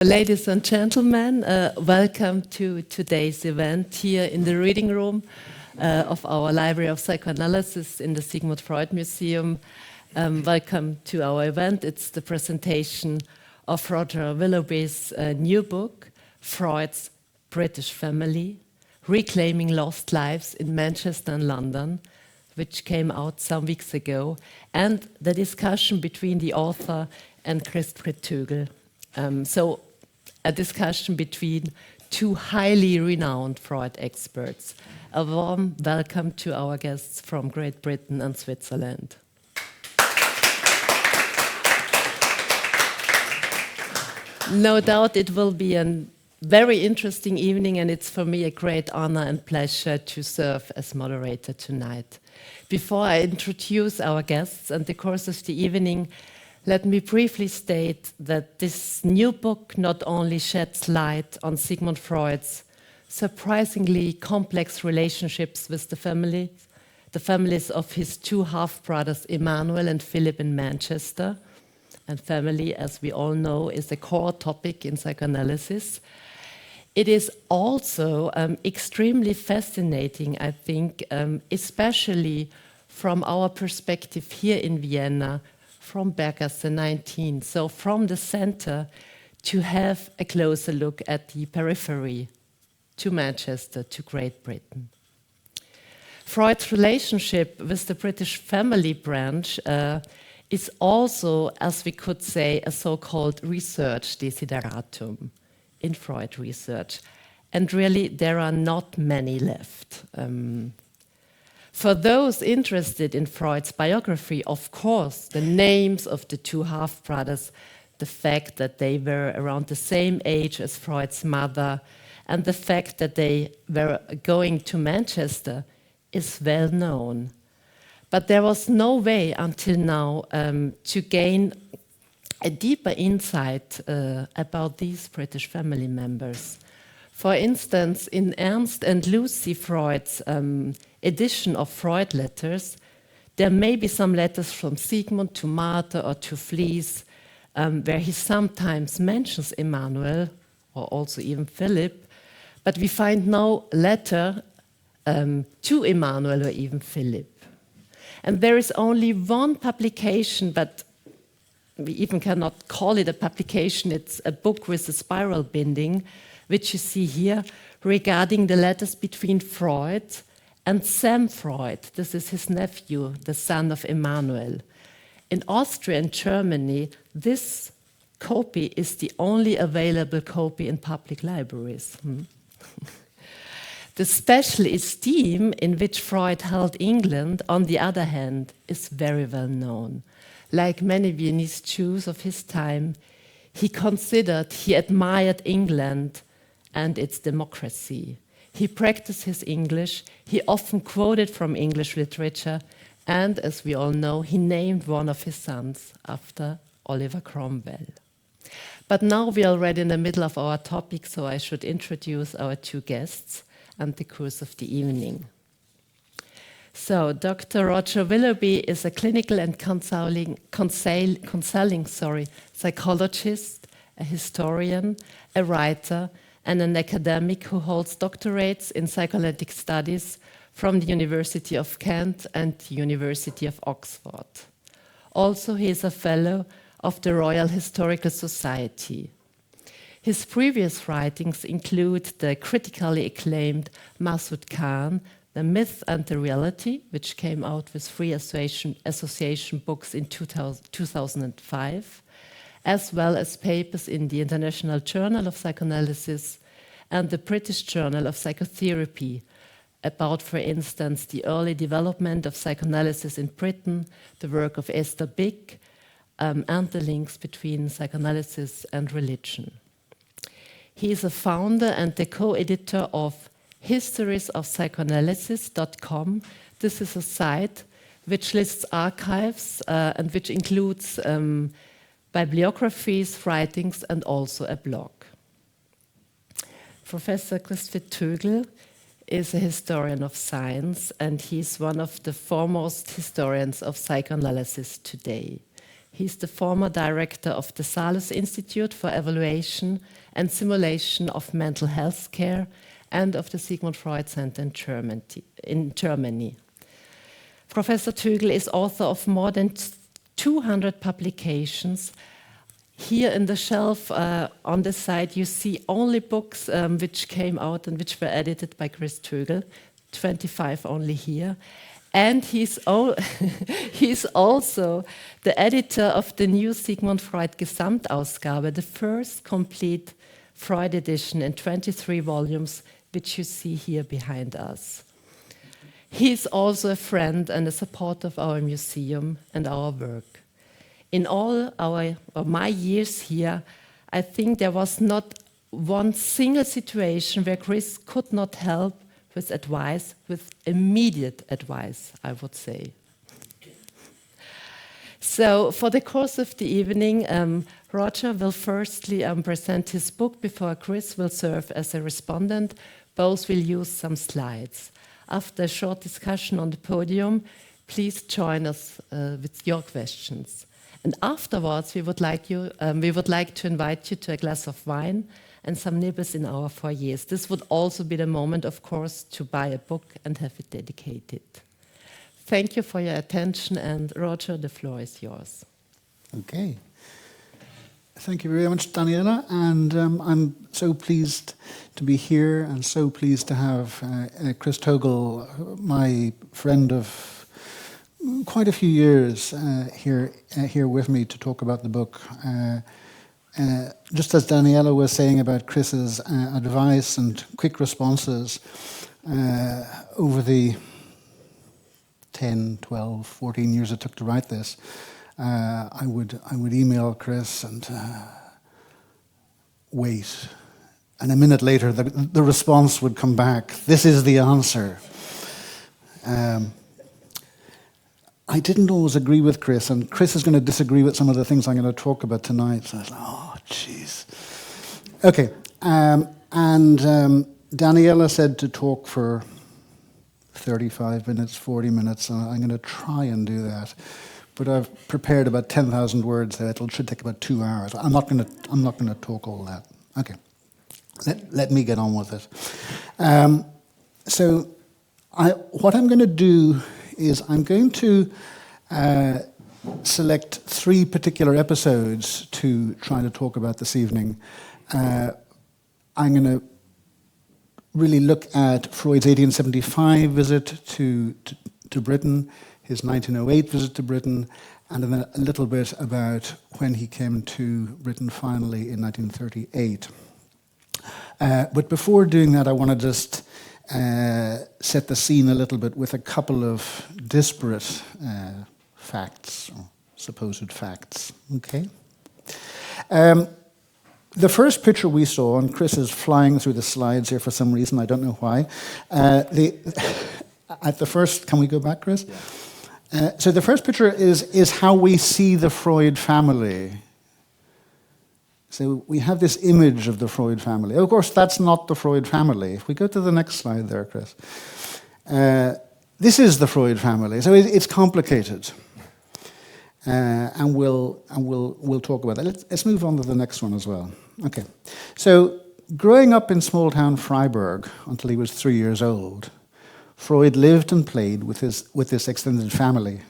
Ladies and gentlemen, welcome to today's event here in the reading room of our Library of Psychoanalysis in the Sigmund Freud Museum. Welcome to our event. It's the presentation of Roger Willoughby's new book, Freud's British Family, Reclaiming Lost Lives in Manchester and London, which came out some weeks ago, and the discussion between the author and Christfried Tögel. So a discussion between two highly renowned Freud experts. A warm welcome to our guests from Great Britain and Switzerland. No doubt it will be a very interesting evening, and it's for me a great honor and pleasure to serve as moderator tonight. Before I introduce our guests and the course of the evening, let me briefly state that this new book not only sheds light on Sigmund Freud's surprisingly complex relationships with the families of his two half-brothers, Emanuel and Philip in Manchester, and family, as we all know, is a core topic in psychoanalysis. It is also extremely fascinating, I think, especially from our perspective here in Vienna, from Berggasse 19, so from the center, to have a closer look at the periphery, to Manchester, to Great Britain. Freud's relationship with the British family branch is also, as we could say, a so-called research desideratum in Freud research. And really, there are not many left. For those interested in Freud's biography, of course, the names of the two half-brothers, the fact that they were around the same age as Freud's mother, and the fact that they were going to Manchester is well known. But there was no way until now to gain a deeper insight about these British family members. For instance, in Ernst and Lucy Freud's edition of Freud letters, there may be some letters from Sigmund to Martha or to Fliess, where he sometimes mentions Emanuel or also even Philip, but we find no letter to Emanuel or even Philip. And there is only one publication, but we even cannot call it a publication, it's a book with a spiral binding, which you see here, regarding the letters between Freud and Sam Freud. This is his nephew, the son of Emanuel. In Austria and Germany, this copy is the only available copy in public libraries. The special esteem in which Freud held England, on the other hand, is very well known. Like many Viennese Jews of his time, he admired England and its democracy. He practiced his English, he often quoted from English literature, and as we all know, he named one of his sons after Oliver Cromwell. But now we are already in the middle of our topic, so I should introduce our two guests and the course of the evening. So, Dr. Roger Willoughby is a clinical and counseling psychologist, a historian, a writer, and an academic who holds doctorates in psychoanalytic studies from the University of Kent and the University of Oxford. Also, he is a fellow of the Royal Historical Society. His previous writings include the critically acclaimed Masood Khan, The Myth and the Reality, which came out with Free Association books in 2005, as well as papers in the International Journal of Psychoanalysis and the British Journal of Psychotherapy about, for instance, the early development of psychoanalysis in Britain, the work of Esther Big, and the links between psychoanalysis and religion. He is a founder and the co-editor of historiesofpsychoanalysis.com. This is a site which lists archives and which includes bibliographies, writings, and also a blog. Professor Christfried Tögel is a historian of science, and he's one of the foremost historians of psychoanalysis today. He's the former director of the Salus Institute for Evaluation and Simulation of Mental Health Care and of the Sigmund Freud Center in Germany. Professor Tögel is author of more than 200 publications. Here in the shelf on the side, you see only books which came out and which were edited by Chris Tögel, 25 only here. And he's also the editor of the new Sigmund Freud Gesamtausgabe, the first complete Freud edition in 23 volumes, which you see here behind us. He's also a friend and a supporter of our museum and our work. In all my years here, I think there was not one single situation where Chris could not help with advice, with immediate advice, I would say. So for the course of the evening, Roger will firstly present his book before Chris will serve as a respondent. Both will use some slides. After a short discussion on the podium, please join us with your questions. And afterwards, we would like to invite you to a glass of wine and some nibbles in our foyers. This would also be the moment, of course, to buy a book and have it dedicated. Thank you for your attention, and Roger, the floor is yours. Okay. Thank you very much, Daniela, and I'm so pleased to be here and so pleased to have Chris Tögel, my friend of quite a few years, here with me to talk about the book. Just as Daniela was saying about Chris's advice and quick responses over the 10, 12, 14 years it took to write this, I would email Chris and wait. And a minute later, the response would come back. This is the answer. I didn't always agree with Chris, and Chris is going to disagree with some of the things I'm going to talk about tonight. So I was like, oh, jeez. Okay. Daniela said to talk for 35 minutes, 40 minutes, and I'm going to try and do that. But I've prepared about 10,000 words there. It should take about 2 hours. I'm not going to talk all that. Okay. Let me get on with it. What I'm going to do is I'm going to select 3 particular episodes to try to talk about this evening. I'm going to really look at Freud's 1875 visit to Britain, his 1908 visit to Britain, and then a little bit about when he came to Britain finally in 1938. But before doing that, I want to just set the scene a little bit with a couple of disparate facts, or supposed facts. Okay. The first picture we saw, and Chris is flying through the slides here for some reason, I don't know why. At the first, can we go back, Chris? Yeah. So the first picture is how we see the Freud family. So we have this image of the Freud family. Of course, that's not the Freud family. If we go to the next slide there, Chris. This is the Freud family. So it's complicated. And we'll talk about that. Let's move on to the next one as well. Okay. So growing up in small town Freiberg until he was 3 years old, Freud lived and played with this extended family,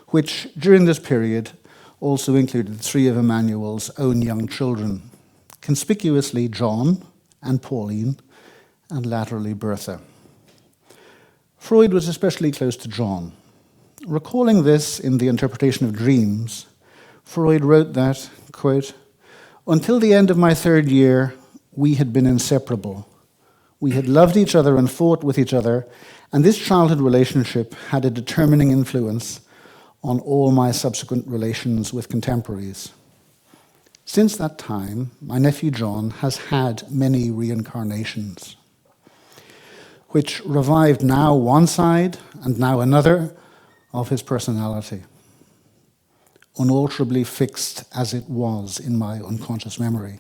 which during this period also included 3 of Emanuel's own young children, conspicuously John and Pauline, and latterly Bertha. Freud was especially close to John. Recalling this in the interpretation of dreams, Freud wrote that, quote, "Until the end of my 3rd year, we had been inseparable. We had loved each other and fought with each other, and this childhood relationship had a determining influence on all my subsequent relations with contemporaries. Since that time, my nephew John has had many reincarnations, which revived now one side and now another of his personality, unalterably fixed as it was in my unconscious memory.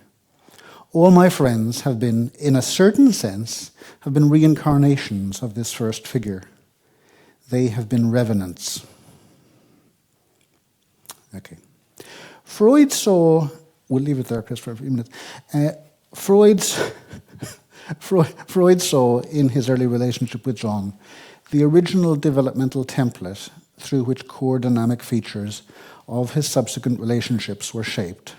All my friends have been, in a certain sense, reincarnations of this first figure. They have been revenants." Okay. Freud saw, we'll leave it there, Chris, for a few minutes. Freud saw in his early relationship with John the original developmental template through which core dynamic features of his subsequent relationships were shaped.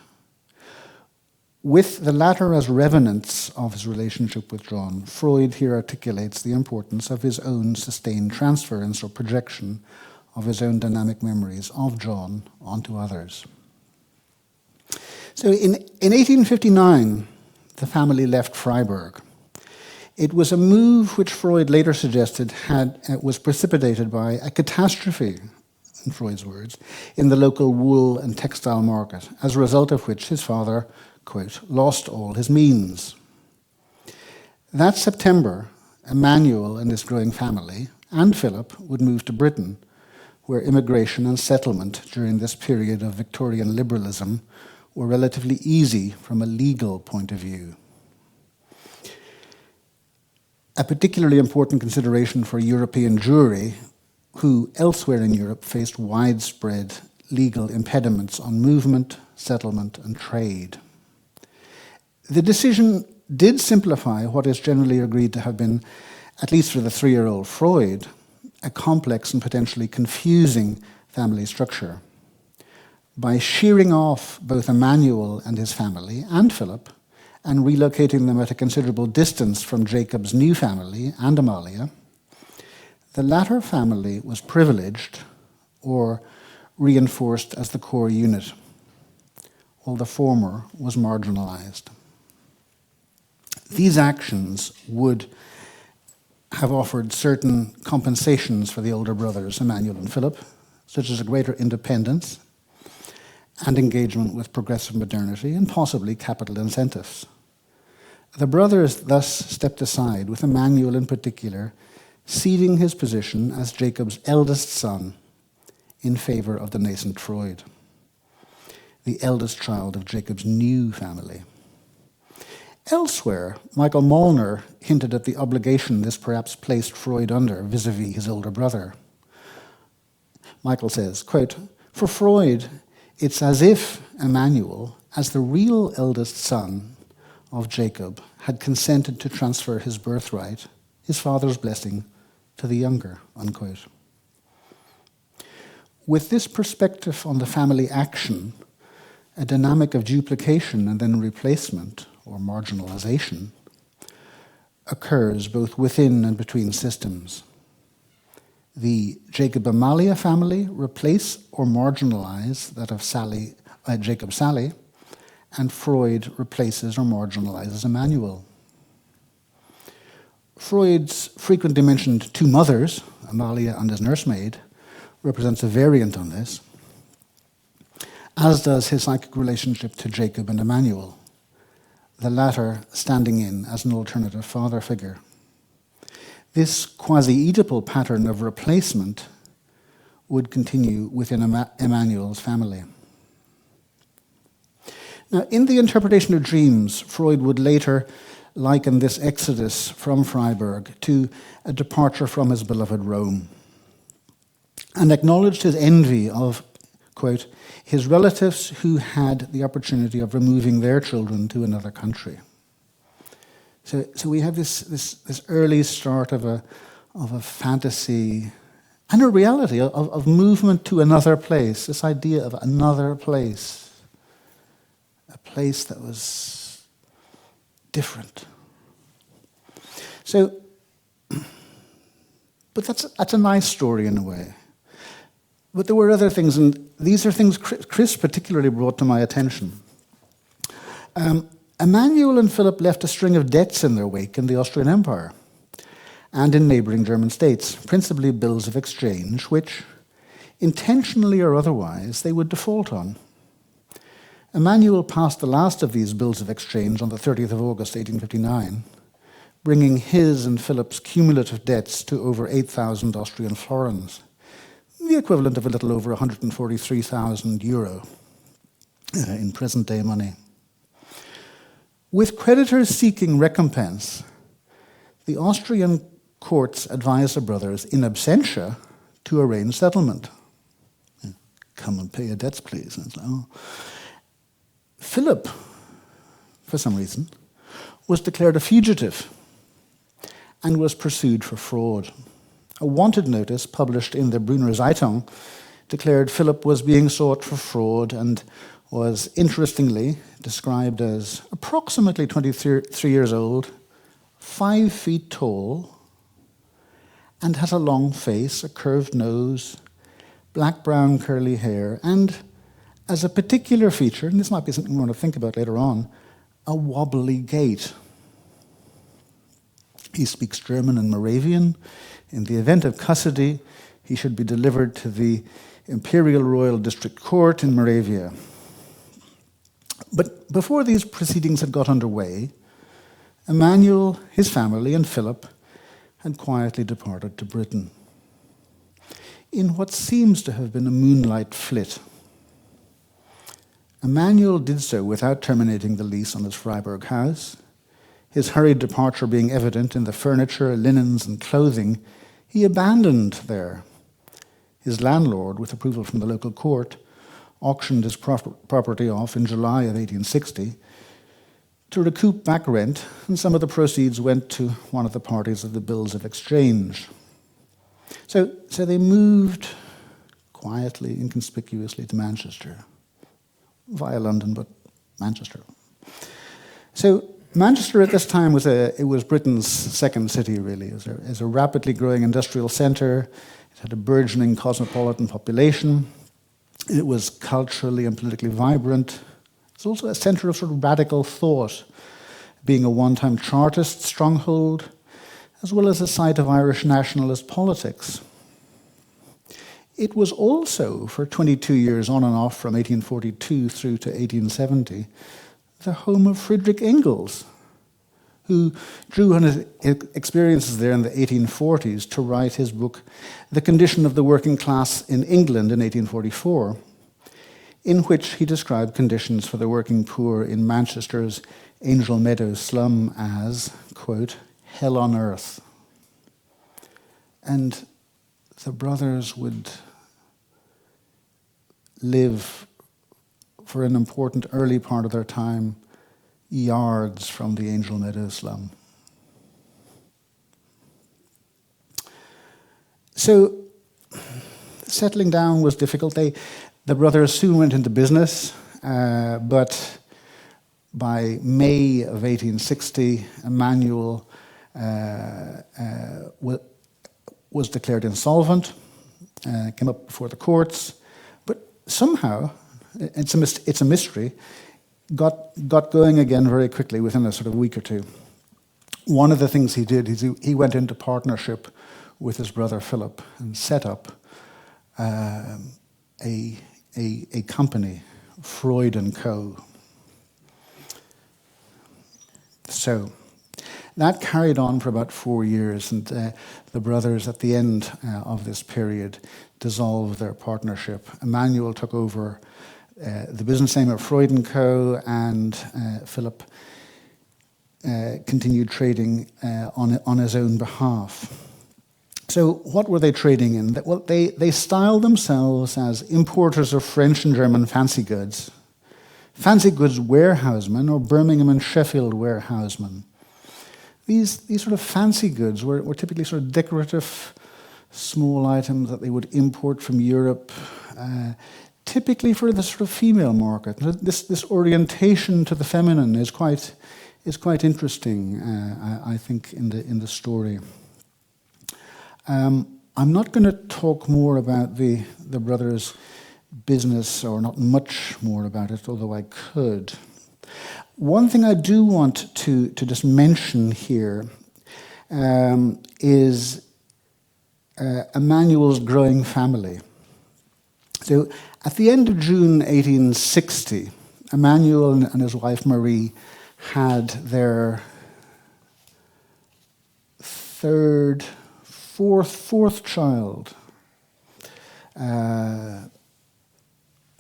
With the latter as revenants of his relationship with John, Freud here articulates the importance of his own sustained transference or projection of his own dynamic memories of John onto others. So in 1859, the family left Freiberg. It was a move which Freud later suggested was precipitated by a catastrophe, in Freud's words, in the local wool and textile market, as a result of which his father, quote, lost all his means. That September, Emanuel and his growing family, and Philip, would move to Britain, where immigration and settlement during this period of Victorian liberalism were relatively easy from a legal point of view. A particularly important consideration for European Jewry, who elsewhere in Europe faced widespread legal impediments on movement, settlement, and trade. The decision did simplify what is generally agreed to have been, at least for the 3-year-old Freud, a complex and potentially confusing family structure. By shearing off both Emanuel and his family and Philip, and relocating them at a considerable distance from Jacob's new family and Amalia, the latter family was privileged or reinforced as the core unit, while the former was marginalized. These actions would have offered certain compensations for the older brothers, Emanuel and Philip, such as a greater independence and engagement with progressive modernity, and possibly capital incentives. The brothers thus stepped aside, with Emanuel in particular ceding his position as Jacob's eldest son in favor of the nascent Freud, the eldest child of Jacob's new family. Elsewhere, Michael Molnar hinted at the obligation this perhaps placed Freud under vis-a-vis his older brother. Michael says, quote, "For Freud, it's as if Emanuel, as the real eldest son of Jacob, had consented to transfer his birthright, his father's blessing, to the younger," unquote. With this perspective on the family action, a dynamic of duplication and then replacement, or marginalization, occurs both within and between systems. The Jacob-Amalia family replace or marginalize that of Jacob Sally, and Freud replaces or marginalizes Emanuel. Freud's frequently mentioned two mothers, Amalia and his nursemaid, represents a variant on this, as does his psychic relationship to Jacob and Emanuel, the latter standing in as an alternative father figure. This quasi-Oedipal pattern of replacement would continue within Emanuel's family. Now, in the interpretation of dreams, Freud would later liken this exodus from Freiberg to a departure from his beloved Rome, and acknowledged his envy of, quote, his relatives who had the opportunity of removing their children to another country. So we have this early start of a fantasy and a reality of movement to another place, this idea of another place, a place that was different. So, but that's a nice story in a way. But there were other things, and these are things Chris particularly brought to my attention. Emanuel and Philip left a string of debts in their wake in the Austrian Empire and in neighbouring German states, principally bills of exchange, which, intentionally or otherwise, they would default on. Emanuel passed the last of these bills of exchange on the 30th of August 1859, bringing his and Philip's cumulative debts to over 8,000 Austrian florins, the equivalent of a little over 143,000 euro in present-day money. With creditors seeking recompense, the Austrian courts advised the brothers in absentia to arrange settlement. come and pay your debts, please. And it's like, oh. Philip, for some reason, was declared a fugitive and was pursued for fraud. A wanted notice published in the Brunner Zeitung declared Philip was being sought for fraud and was interestingly described as approximately 23 years old, 5 feet tall, and had a long face, a curved nose, black-brown curly hair, and as a particular feature, and this might be something we want to think about later on, a wobbly gait. He speaks German and Moravian. In the event of custody, he should be delivered to the Imperial Royal District Court in Moravia. But before these proceedings had got underway, Emanuel, his family, and Philip had quietly departed to Britain. In what seems to have been a moonlight flit, Emanuel did so without terminating the lease on his Freiberg house. His hurried departure being evident in the furniture, linens, and clothing he abandoned there. His landlord, with approval from the local court, auctioned his property off in July of 1860 to recoup back rent, and some of the proceeds went to one of the parties of the bills of exchange. So they moved quietly, inconspicuously to Manchester, via London, but Manchester. So Manchester at this time was Britain's second city, really. It was a rapidly growing industrial centre. It had a burgeoning cosmopolitan population. It was culturally and politically vibrant. It's also a centre of sort of radical thought, being a one-time Chartist stronghold, as well as a site of Irish nationalist politics. It was also, for 22 years on and off from 1842 through to 1870, the home of Friedrich Engels, who drew on his experiences there in the 1840s to write his book, The Condition of the Working Class in England in 1844, in which he described conditions for the working poor in Manchester's Angel Meadows slum as, quote, hell on earth. And the brothers would live for an important early part of their time yards from the Angel Meadows slum. So settling down was difficult. The brothers soon went into business, but by May of 1860, Emanuel was declared insolvent, came up before the courts, but somehow, it's a mystery, got going again very quickly within a sort of week or two. One of the things he did is he went into partnership with his brother Philip and set up a company, Freud and Co. So that carried on for about 4 years, and the brothers at the end of this period dissolved their partnership. Emanuel took over the business name of Freud and Co., and Philip continued trading on his own behalf. So what were they trading in? Well, they styled themselves as importers of French and German fancy goods warehousemen, or Birmingham and Sheffield warehousemen. These sort of fancy goods were typically sort of decorative, small items that they would import from Europe, typically for the sort of female market. This orientation to the feminine is quite interesting, I think, in the story. I'm not going to talk more about the brothers' business, or not much more about it, although I could. One thing I do want to just mention here is Emanuel's growing family. So at the end of June 1860, Emanuel and his wife Marie had their fourth child,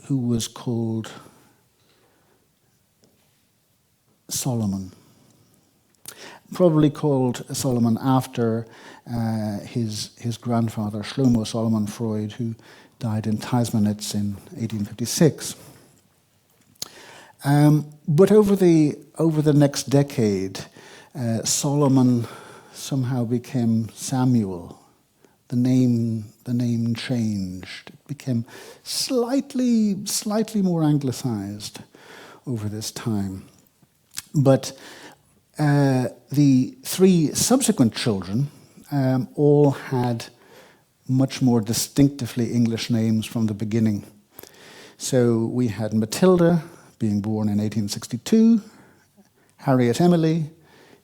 who was called Solomon. probably called Solomon after his grandfather, Shlomo Solomon Freud, who died in Taismanitz in 1856. But over the next decade, Solomon somehow became Samuel. The name changed. It became slightly more anglicized over this time. But the three subsequent children all had much more distinctively English names from the beginning. So we had Matilda, being born in 1862, Harriet Emily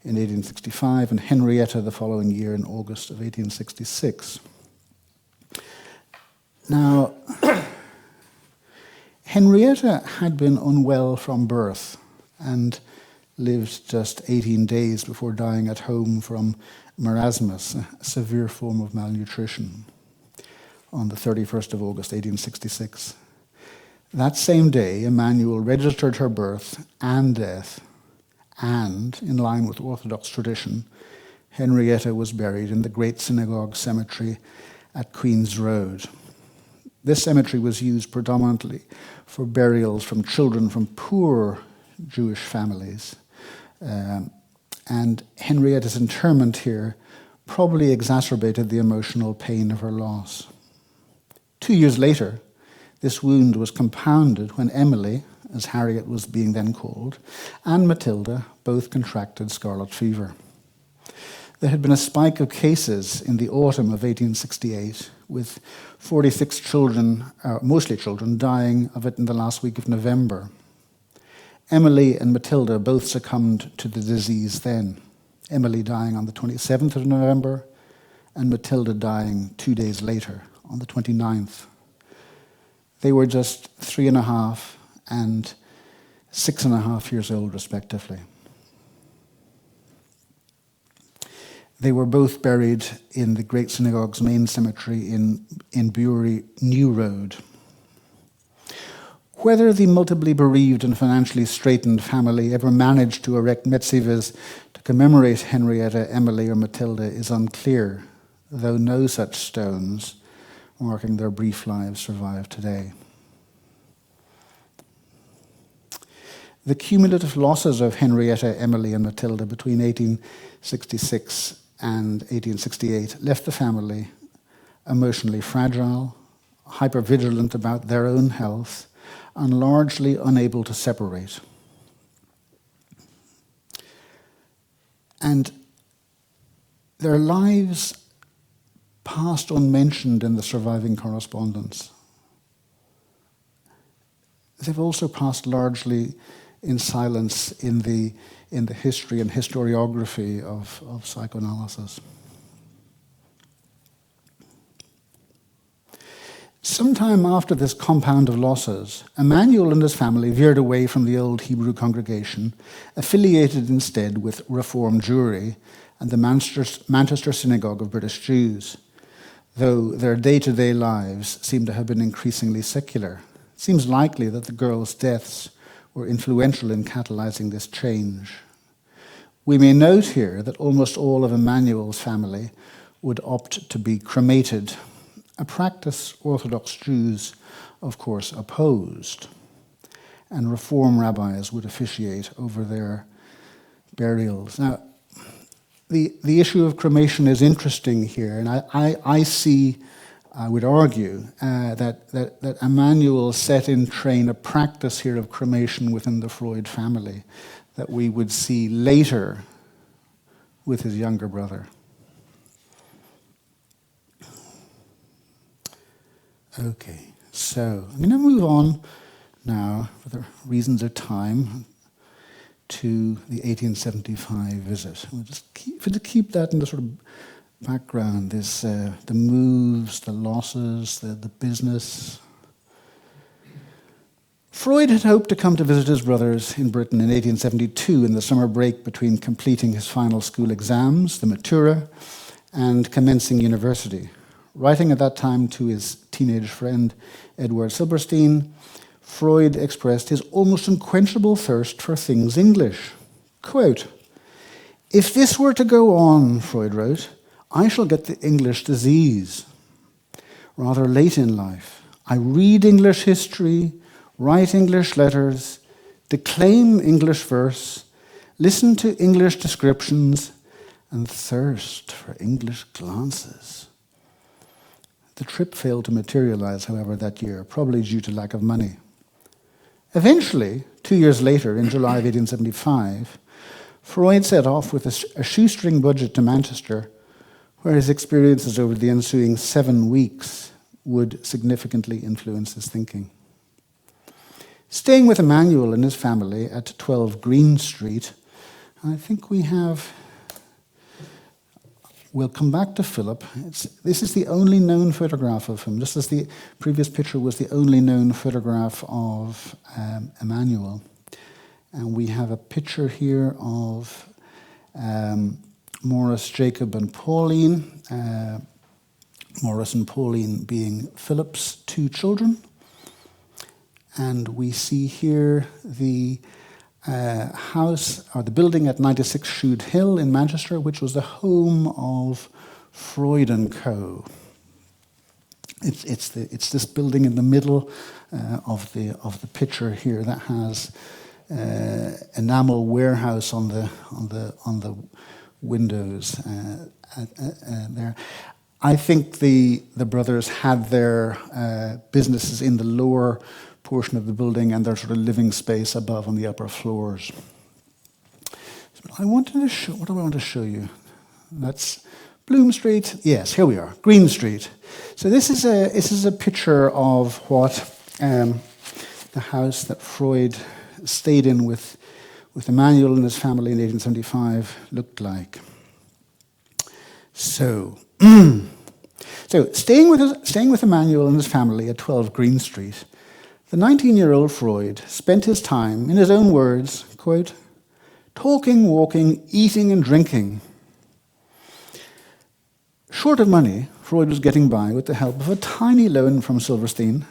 in 1865, and Henrietta the following year in August of 1866. Now, Henrietta had been unwell from birth and lived just 18 days before dying at home from marasmus, a severe form of malnutrition, on the 31st of August, 1866. That same day, Emanuel registered her birth and death, and, in line with Orthodox tradition, Henrietta was buried in the Great Synagogue Cemetery at Queen's Road. This cemetery was used predominantly for burials from children from poor Jewish families, and Henrietta's interment here probably exacerbated the emotional pain of her loss. 2 years later, this wound was compounded when Emily, as Harriet was being then called, and Matilda both contracted scarlet fever. There had been a spike of cases in the autumn of 1868, with 46 children, mostly children, dying of it in the last week of November. Emily and Matilda both succumbed to the disease then, Emily dying on the 27th of November, and Matilda dying 2 days later, on the 29th. They were just 3.5 and 6.5 years old, respectively. They were both buried in the Great Synagogue's main cemetery in Bury New Road. Whether the multiply bereaved and financially straitened family ever managed to erect metzivahs to commemorate Henrietta, Emily, or Matilda is unclear, though no such stones marking their brief lives survive today. The cumulative losses of Henrietta, Emily, and Matilda between 1866 and 1868 left the family emotionally fragile, hypervigilant about their own health, and largely unable to separate. And their lives passed unmentioned in the surviving correspondence. They've also passed largely in silence in the history and historiography of psychoanalysis. Sometime after this compound of losses, Emanuel and his family veered away from the old Hebrew congregation, affiliated instead with Reform Jewry and the Manchester Synagogue of British Jews, though their day-to-day lives seem to have been increasingly secular. It seems likely that the girls' deaths were influential in catalyzing this change. We may note here that almost all of Emanuel's family would opt to be cremated, a practice Orthodox Jews, of course, opposed, and Reform rabbis would officiate over their burials. Now, the issue of cremation is interesting here, and I see, I would argue, that Emanuel set in train a practice here of cremation within the Freud family that we would see later with his younger brother. Okay, so I'm going to move on now, for the reasons of time, to the 1875 visit. We'll just keep that in the sort of background, this, the moves, the losses, the business. Freud had hoped to come to visit his brothers in Britain in 1872 in the summer break between completing his final school exams, the Matura, and commencing university. Writing at that time to his teenage friend Edward Silberstein, Freud expressed his almost unquenchable thirst for things English. Quote, If this were to go on, Freud wrote, I shall get the English disease rather late in life. I read English history, write English letters, declaim English verse, listen to English descriptions, and thirst for English glances. The trip failed to materialize, however, that year, probably due to lack of money. Eventually, 2 years later, in July of 1875, Freud set off with a shoestring budget to Manchester, where his experiences over the ensuing 7 weeks would significantly influence his thinking. Staying with Emanuel and his family at 12 Green Street, I think we'll come back to Philip. This is the only known photograph of him, just as the previous picture was the only known photograph of Emanuel. And we have a picture here of Morris, Jacob, and Pauline. Morris and Pauline being Philip's 2 children. And we see here the house, or the building at 96 Shude Hill in Manchester, which was the home of Freud and Co. It's this building in the middle of the picture here that has enamel warehouse on the windows there. I think the brothers had their businesses in the lower portion of the building and their sort of living space above on the upper floors. What do I want to show you? That's Bloom Street. Yes, here we are, Green Street. So this is a picture of what the house that Freud stayed in with Emanuel and his family in 1875 looked like. So staying with Emanuel and his family at 12 Green Street, the 19-year-old Freud spent his time, in his own words, quote, talking, walking, eating, and drinking. Short of money, Freud was getting by with the help of a tiny loan from Silverstein,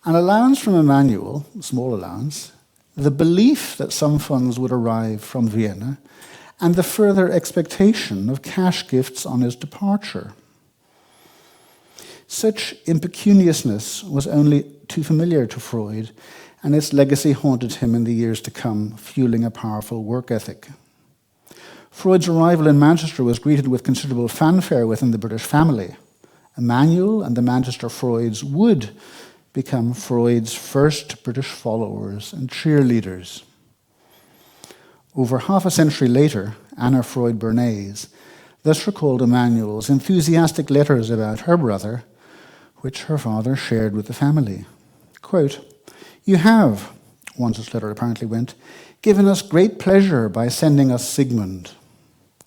an allowance from Emanuel, a small allowance, the belief that some funds would arrive from Vienna, and the further expectation of cash gifts on his departure. Such impecuniousness was only too familiar to Freud, and its legacy haunted him in the years to come, fueling a powerful work ethic. Freud's arrival in Manchester was greeted with considerable fanfare within the British family. Emanuel and the Manchester Freuds would become Freud's first British followers and cheerleaders. Over half a century later, Anna Freud Bernays thus recalled Emanuel's enthusiastic letters about her brother, which her father shared with the family. Quote, "You have," one such letter apparently went, "given us great pleasure by sending us Sigmund.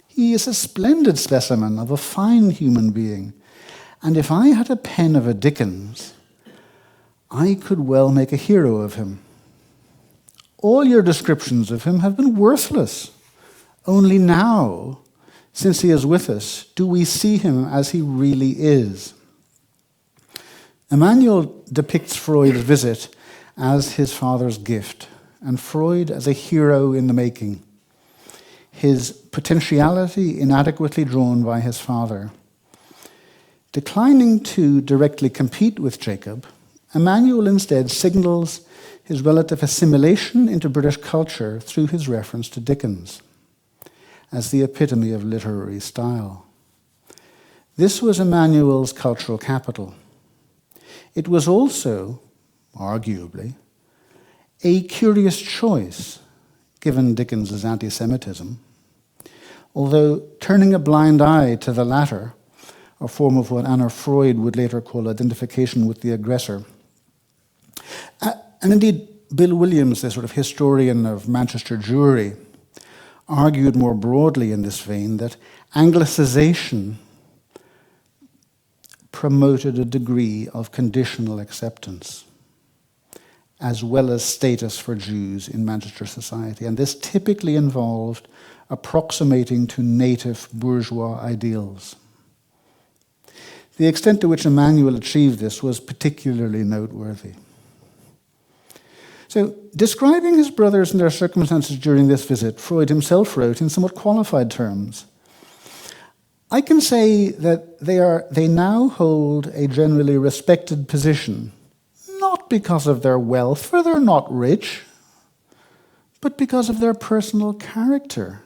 He is a splendid specimen of a fine human being, and if I had a pen of a Dickens, I could well make a hero of him. All your descriptions of him have been worthless. Only now, since he is with us, do we see him as he really is." Emanuel depicts Freud's visit as his father's gift, and Freud as a hero in the making. His potentiality inadequately drawn by his father. Declining to directly compete with Jacob, Emanuel instead signals his relative assimilation into British culture through his reference to Dickens as the epitome of literary style. This was Emanuel's cultural capital. It was also, arguably, a curious choice, given Dickens's anti-Semitism, although turning a blind eye to the latter, a form of what Anna Freud would later call identification with the aggressor. And indeed, Bill Williams, the sort of historian of Manchester Jewry, argued more broadly in this vein that Anglicization promoted a degree of conditional acceptance, as well as status for Jews in Manchester society. And this typically involved approximating to native bourgeois ideals. The extent to which Emanuel achieved this was particularly noteworthy. So, describing his brothers and their circumstances during this visit, Freud himself wrote in somewhat qualified terms, I can say that they now hold a generally respected position, not because of their wealth, for they're not rich, but because of their personal character.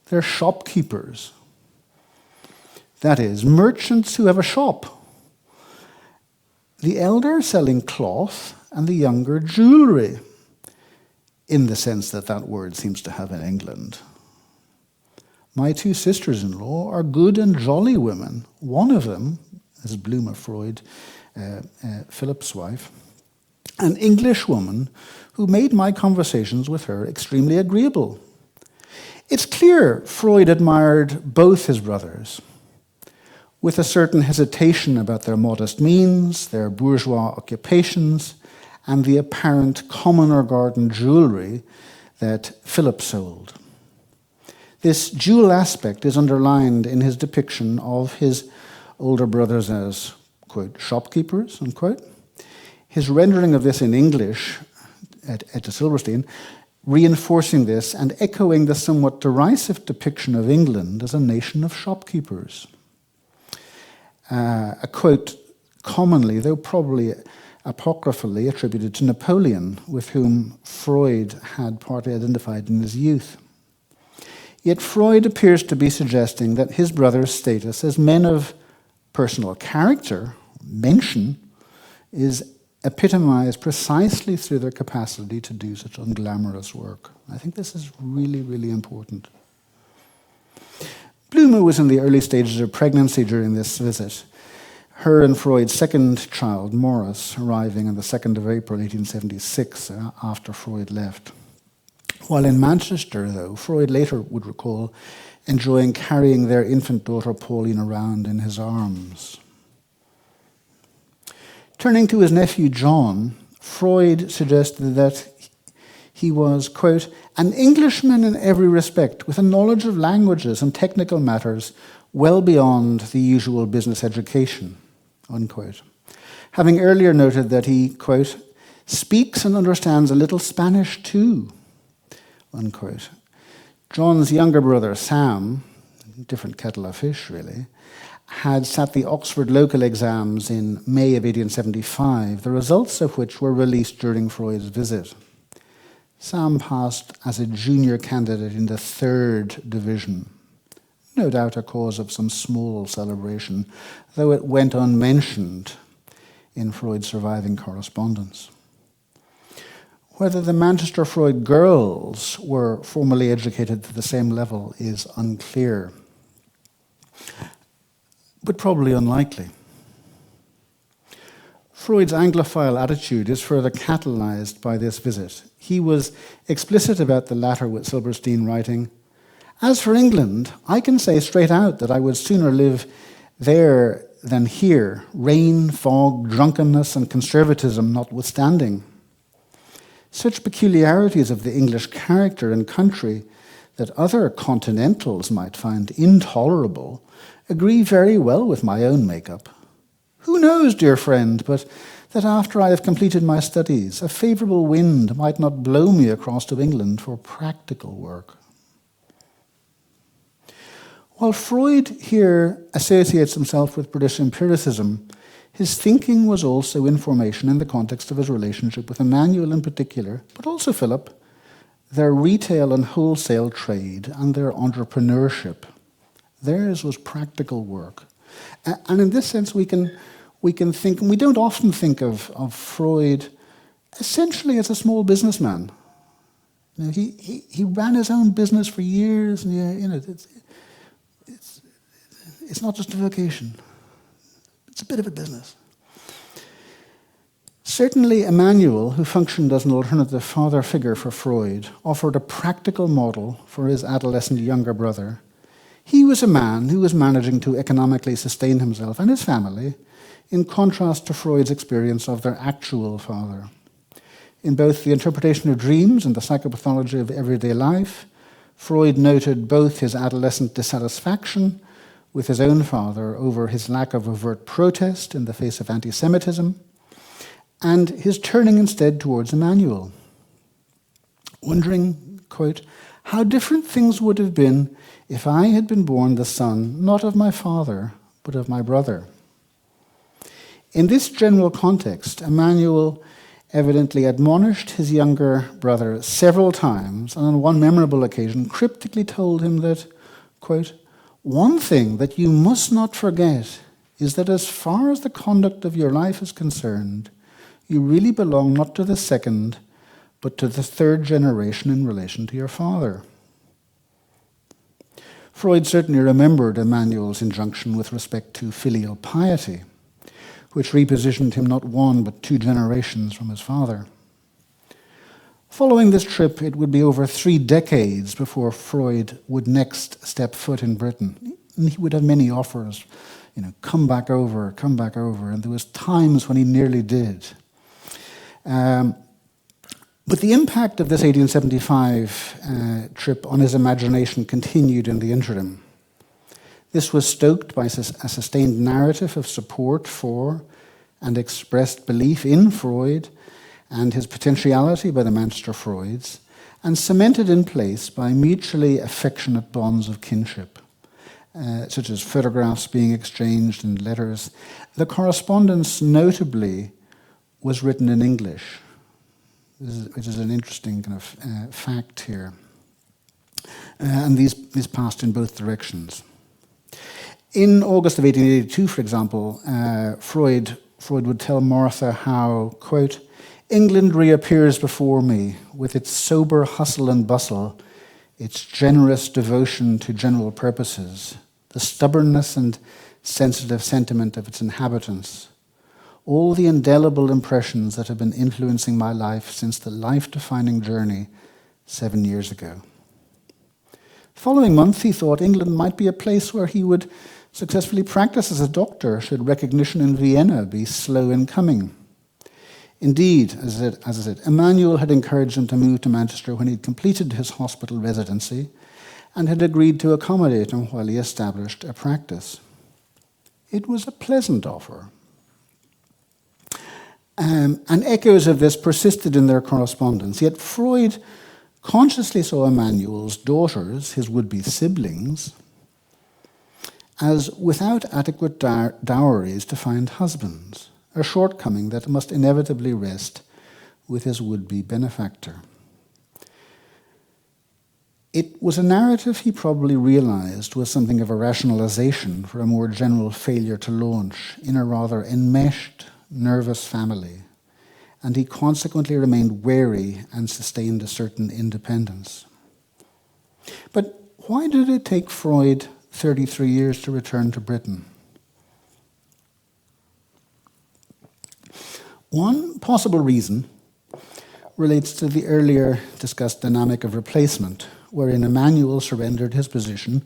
They're shopkeepers. That is, merchants who have a shop. The elder selling cloth and the younger jewellery, in the sense that that word seems to have in England. My two sisters-in-law are good and jolly women. One of them, this is Blume Freud, Philip's wife, an English woman who made my conversations with her extremely agreeable. It's clear Freud admired both his brothers, with a certain hesitation about their modest means, their bourgeois occupations, and the apparent commoner garden jewellery that Philip sold. This dual aspect is underlined in his depiction of his older brothers as, quote, shopkeepers, unquote. His rendering of this in English at Silberstein, reinforcing this and echoing the somewhat derisive depiction of England as a nation of shopkeepers. A quote commonly, though probably apocryphally, attributed to Napoleon, with whom Freud had partly identified in his youth. Yet Freud appears to be suggesting that his brothers' status as men of personal character, mention, is epitomized precisely through their capacity to do such unglamorous work. I think this is really, really important. Blume was in the early stages of pregnancy during this visit. Her and Freud's second child, Morris, arriving on the 2nd of April 1876 after Freud left. While in Manchester, though, Freud later would recall enjoying carrying their infant daughter Pauline around in his arms. Turning to his nephew John, Freud suggested that he was, quote, an Englishman in every respect, with a knowledge of languages and technical matters well beyond the usual business education, unquote. Having earlier noted that he, quote, speaks and understands a little Spanish too, unquote. John's younger brother, Sam, different kettle of fish really, had sat the Oxford local exams in May of 1875, the results of which were released during Freud's visit. Sam passed as a junior candidate in the 3rd division, no doubt a cause of some small celebration, though it went unmentioned in Freud's surviving correspondence. Whether the Manchester Freud girls were formally educated to the same level is unclear, but probably unlikely. Freud's Anglophile attitude is further catalyzed by this visit. He was explicit about the latter with Silberstein writing, as for England, I can say straight out that I would sooner live there than here, rain, fog, drunkenness, and conservatism notwithstanding. Such peculiarities of the English character and country that other continentals might find intolerable agree very well with my own makeup. Who knows, dear friend, but that after I have completed my studies, a favourable wind might not blow me across to England for practical work. While Freud here associates himself with British empiricism, his thinking was also information in the context of his relationship with Emanuel in particular, but also Philip, their retail and wholesale trade, and their entrepreneurship. Theirs was practical work. And in this sense, we can think, and we don't often think of Freud essentially as a small businessman. You know, he ran his own business for years, and it's not just a vocation. It's a bit of a business. Certainly, Emanuel, who functioned as an alternative father figure for Freud, offered a practical model for his adolescent younger brother. He was a man who was managing to economically sustain himself and his family, in contrast to Freud's experience of their actual father. In both the interpretation of dreams and the psychopathology of everyday life, Freud noted both his adolescent dissatisfaction with his own father over his lack of overt protest in the face of anti-Semitism, and his turning instead towards Emanuel, wondering, quote, how different things would have been if I had been born the son not of my father, but of my brother. In this general context, Emanuel evidently admonished his younger brother several times, and on one memorable occasion cryptically told him that, quote, one thing that you must not forget is that as far as the conduct of your life is concerned, you really belong not to the second, but to the third generation in relation to your father. Freud certainly remembered Emanuel's injunction with respect to filial piety, which repositioned him not one but two generations from his father. Following this trip, it would be over 3 decades before Freud would next step foot in Britain. And he would have many offers, come back over, and there was times when he nearly did. But the impact of this 1875 trip on his imagination continued in the interim. This was stoked by a sustained narrative of support for and expressed belief in Freud and his potentiality by the Manchester Freuds, and cemented in place by mutually affectionate bonds of kinship, such as photographs being exchanged and letters. The correspondence notably was written in English, which is an interesting kind of fact here. And these passed in both directions. In August of 1882, for example, Freud would tell Martha how, quote, England reappears before me with its sober hustle and bustle, its generous devotion to general purposes, the stubbornness and sensitive sentiment of its inhabitants, all the indelible impressions that have been influencing my life since the life-defining journey 7 years ago. The following month, he thought England might be a place where he would successfully practice as a doctor should recognition in Vienna be slow in coming. Indeed, as I said, Emanuel had encouraged him to move to Manchester when he'd completed his hospital residency and had agreed to accommodate him while he established a practice. It was a pleasant offer. And echoes of this persisted in their correspondence, yet Freud consciously saw Emanuel's daughters, his would-be siblings, as without adequate dowries to find husbands, a shortcoming that must inevitably rest with his would-be benefactor. It was a narrative he probably realized was something of a rationalization for a more general failure to launch in a rather enmeshed, nervous family, and he consequently remained wary and sustained a certain independence. But why did it take Freud 33 years to return to Britain? One possible reason relates to the earlier discussed dynamic of replacement, wherein Emanuel surrendered his position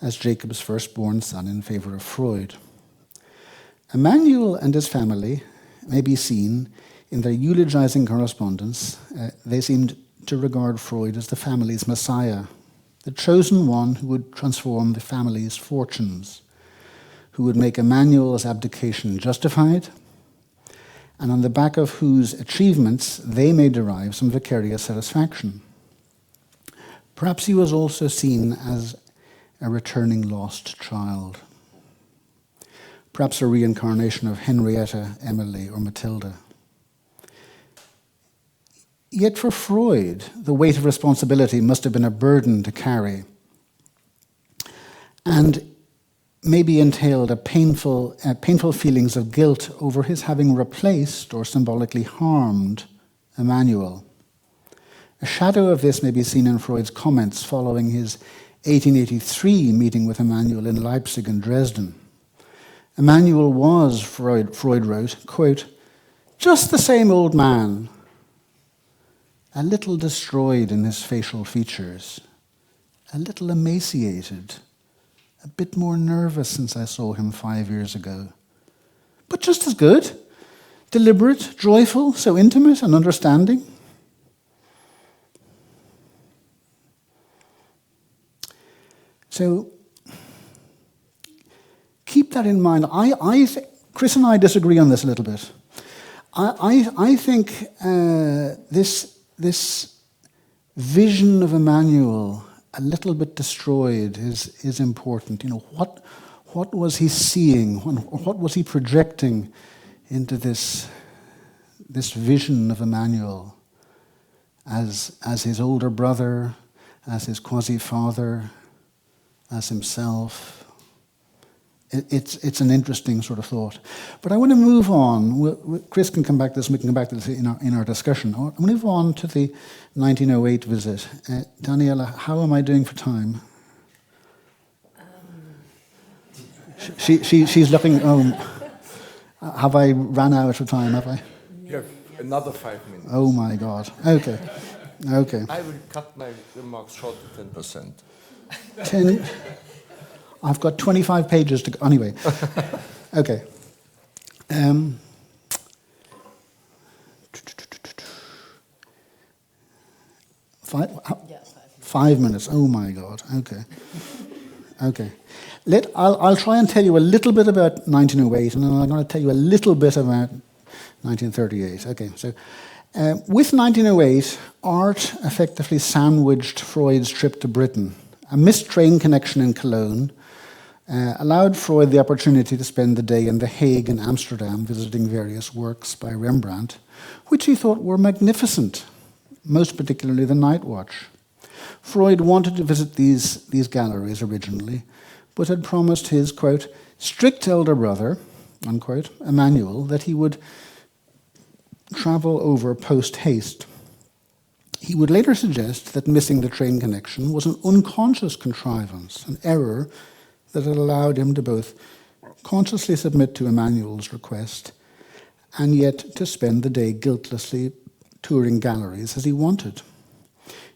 as Jacob's firstborn son in favor of Freud. Emanuel and his family may be seen in their eulogizing correspondence. They seemed to regard Freud as the family's messiah, the chosen one who would transform the family's fortunes, who would make Emanuel's abdication justified, and on the back of whose achievements they may derive some vicarious satisfaction. Perhaps he was also seen as a returning lost child, perhaps a reincarnation of Henrietta, Emily, or Matilda. Yet for Freud, the weight of responsibility must have been a burden to carry, and maybe entailed painful feelings of guilt over his having replaced or symbolically harmed Emanuel. A shadow of this may be seen in Freud's comments following his 1883 meeting with Emanuel in Leipzig and Dresden. Emanuel was, Freud wrote, quote, just the same old man, a little destroyed in his facial features, a little emaciated, a bit more nervous since I saw him 5 years ago. But just as good, deliberate, joyful, so intimate and understanding. So keep that in mind. Chris and I disagree on this a little bit. I think this vision of Emanuel, a little bit destroyed, is important. You know, what was he seeing? What was he projecting into this vision of Emanuel as his older brother, as his quasi-father, as himself? It's an interesting sort of thought. But I want to move on. Chris can come back to this, and we can come back to this in our discussion. I want to move on to the 1908 visit. Daniela, how am I doing for time? She's looking. Have I run out of time? Have I? You have another 5 minutes. Oh my God. Okay. I will cut my remarks short to 10%. 10. I've got 25 pages to go. Anyway. Okay. 5 minutes. Oh my God. Okay. I'll try and tell you a little bit about 1908, and then I'm going to tell you a little bit about 1938. Okay. So, with 1908, art effectively sandwiched Freud's trip to Britain. A missed train connection in Cologne allowed Freud the opportunity to spend the day in The Hague and Amsterdam visiting various works by Rembrandt, which he thought were magnificent, most particularly the Night Watch. Freud wanted to visit these galleries originally, but had promised his, quote, strict elder brother, unquote, Emanuel, that he would travel over post-haste. He would later suggest that missing the train connection was an unconscious contrivance, an error that had allowed him to both consciously submit to Emanuel's request and yet to spend the day guiltlessly touring galleries as he wanted.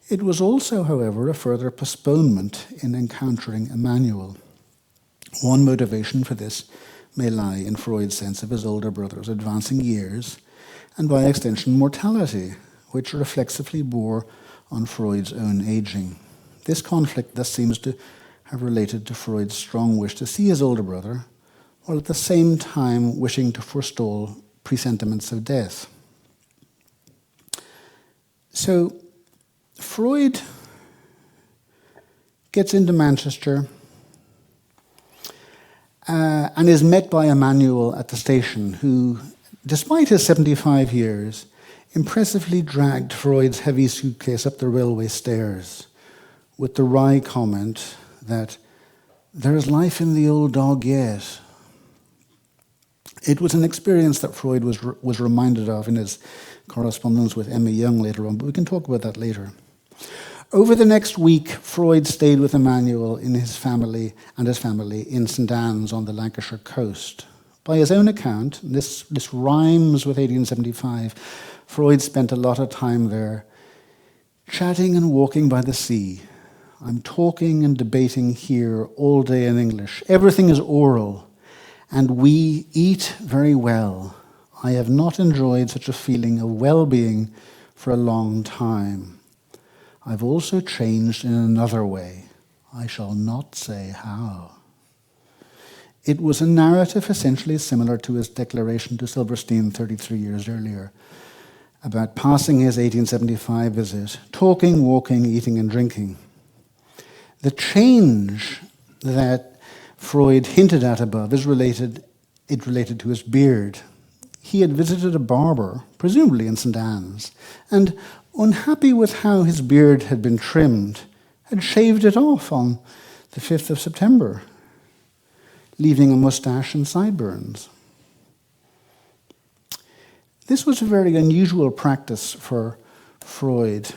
It was also, however, a further postponement in encountering Emanuel. One motivation for this may lie in Freud's sense of his older brother's advancing years and, by extension, mortality, which reflexively bore on Freud's own aging. This conflict thus seems to have related to Freud's strong wish to see his older brother, while at the same time wishing to forestall presentiments of death. So, Freud gets into Manchester and is met by Emanuel at the station, who, despite his 75 years, impressively dragged Freud's heavy suitcase up the railway stairs with the wry comment that there is life in the old dog yet. It was an experience that Freud was reminded of in his correspondence with Emma Young later on, but we can talk about that later. Over the next week, Freud stayed with Emanuel and his family in St. Anne's on the Lancashire coast. By his own account, this rhymes with 1875, Freud spent a lot of time there, chatting and walking by the sea. I'm talking and debating here all day in English. Everything is oral, and we eat very well. I have not enjoyed such a feeling of well-being for a long time. I've also changed in another way. I shall not say how. It was a narrative essentially similar to his declaration to Silverstein 33 years earlier about passing his 1875 visit, talking, walking, eating, and drinking. The change that Freud hinted at above is related to his beard. He had visited a barber, presumably in St. Anne's, and, unhappy with how his beard had been trimmed, had shaved it off on the 5th of September, leaving a moustache and sideburns. This was a very unusual practice for Freud.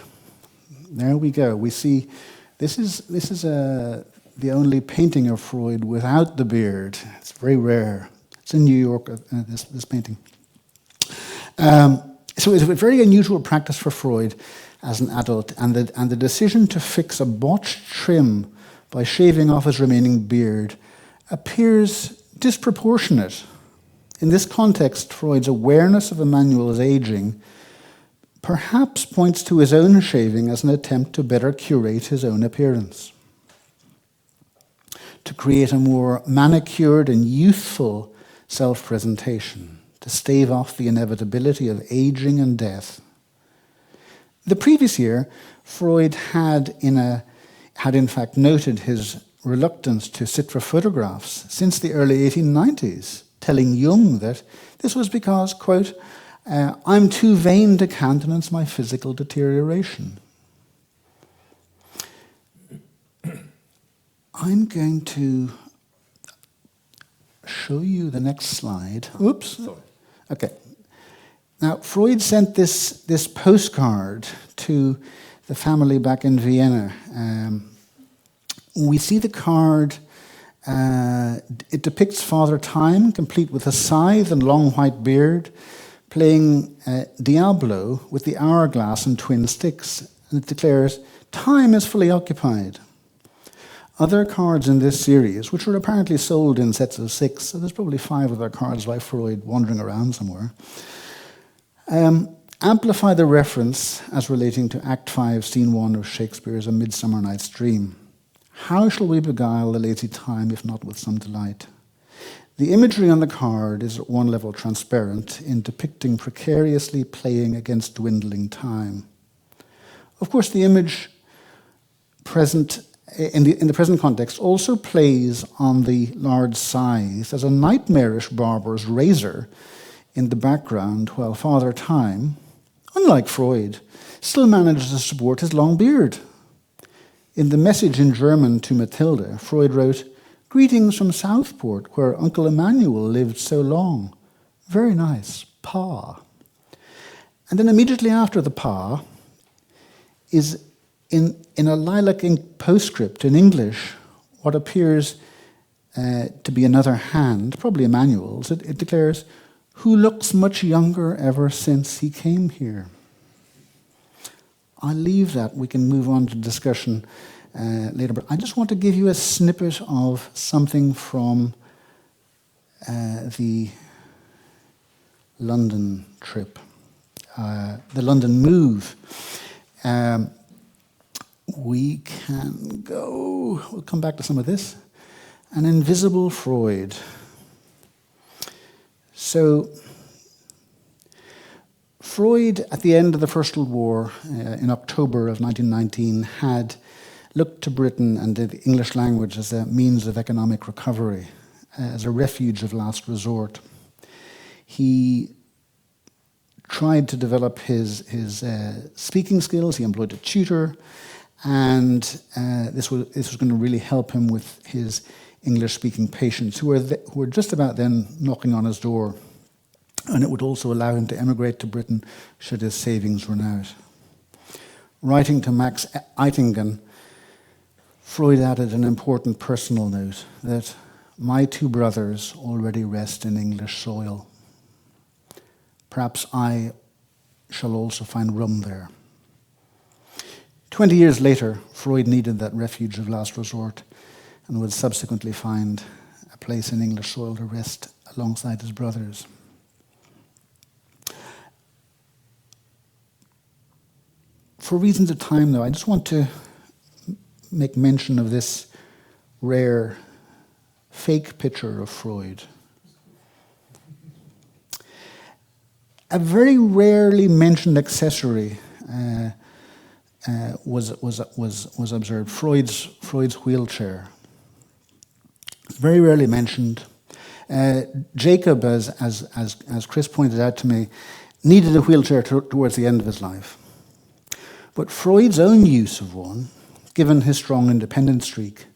There we go. We see this is the only painting of Freud without the beard. It's very rare. It's in New York, this painting. So it's a very unusual practice for Freud as an adult, and the decision to fix a botched trim by shaving off his remaining beard appears disproportionate. In this context, Freud's awareness of Emanuel's aging perhaps points to his own shaving as an attempt to better curate his own appearance, to create a more manicured and youthful self-presentation, to stave off the inevitability of aging and death. The previous year, Freud had in fact noted his reluctance to sit for photographs since the early 1890s, telling Jung that this was because, quote, I'm too vain to countenance my physical deterioration. I'm going to show you the next slide. Oops. Sorry. Okay. Now, Freud sent this postcard to the family back in Vienna. We see the card. It depicts Father Time, complete with a scythe and long white beard, playing Diablo with the hourglass and twin sticks. And it declares, time is fully occupied. Other cards in this series, which were apparently sold in sets of 6, so there's probably 5 other cards by Freud wandering around somewhere, amplify the reference as relating to Act 5, Scene 1 of Shakespeare's A Midsummer Night's Dream. How shall we beguile the lazy time, if not with some delight? The imagery on the card is at one level transparent in depicting precariously playing against dwindling time. Of course, the image present in the present context also plays on the large scythe as a nightmarish barber's razor in the background, while Father Time, unlike Freud, still manages to support his long beard. In the message in German to Matilda, Freud wrote, "Greetings from Southport, where Uncle Emanuel lived so long. Very nice, Pa." And then immediately after the Pa is in a lilac ink postscript in English, what appears to be another hand, probably Emanuel's. It declares, "Who looks much younger ever since he came here." I'll leave that. We can move on to discussion later. But I just want to give you a snippet of something from the London trip, the London move. We can go, we'll come back to some of this. An invisible Freud. So, Freud, at the end of the First World War, in October of 1919, had looked to Britain and the English language as a means of economic recovery, as a refuge of last resort. He tried to develop his speaking skills. He employed a tutor, and this was going to really help him with his English-speaking patients who were just about then knocking on his door. And it would also allow him to emigrate to Britain should his savings run out. Writing to Max Eitingen, Freud added an important personal note that my 2 brothers already rest in English soil. Perhaps I shall also find room there. 20 years later, Freud needed that refuge of last resort and would subsequently find a place in English soil to rest alongside his brothers. For reasons of time, though, I just want to make mention of this rare fake picture of Freud. A very rarely mentioned accessory was observed. Freud's wheelchair. Very rarely mentioned. Jacob, as Chris pointed out to me, needed a wheelchair towards the end of his life. But Freud's own use of one, given his strong independent streak,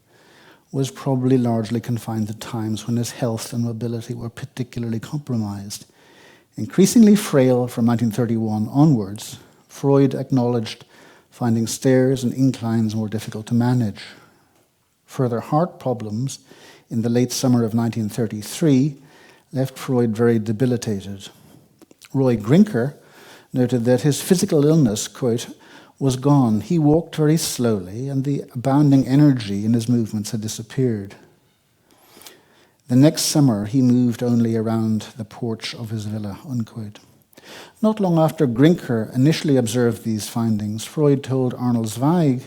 was probably largely confined to times when his health and mobility were particularly compromised. Increasingly frail from 1931 onwards, Freud acknowledged finding stairs and inclines more difficult to manage. Further heart problems in the late summer of 1933 left Freud very debilitated. Roy Grinker noted that his physical illness, quote, was gone. He walked very slowly, and the abounding energy in his movements had disappeared. The next summer, he moved only around the porch of his villa, unquote. Not long after Grinker initially observed these findings, Freud told Arnold Zweig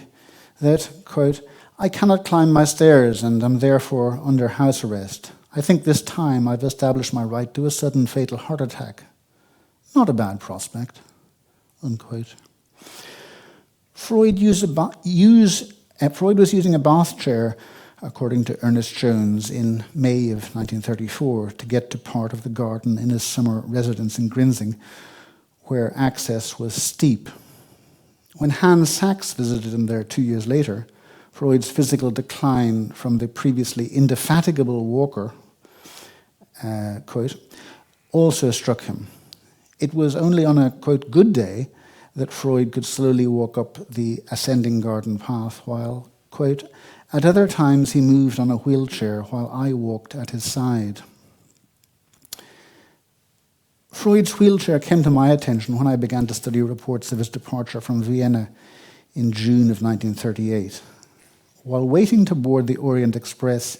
that, quote, I cannot climb my stairs and am therefore under house arrest. I think this time I've established my right to a sudden fatal heart attack. Not a bad prospect, unquote. Freud was using a bath chair, according to Ernest Jones, in May of 1934 to get to part of the garden in his summer residence in Grinzing, where access was steep. When Hans Sachs visited him there 2 years later, Freud's physical decline from the previously indefatigable walker, quote, also struck him. It was only on a, quote, good day that Freud could slowly walk up the ascending garden path while, quote, at other times he moved on a wheelchair while I walked at his side. Freud's wheelchair came to my attention when I began to study reports of his departure from Vienna in June of 1938. While waiting to board the Orient Express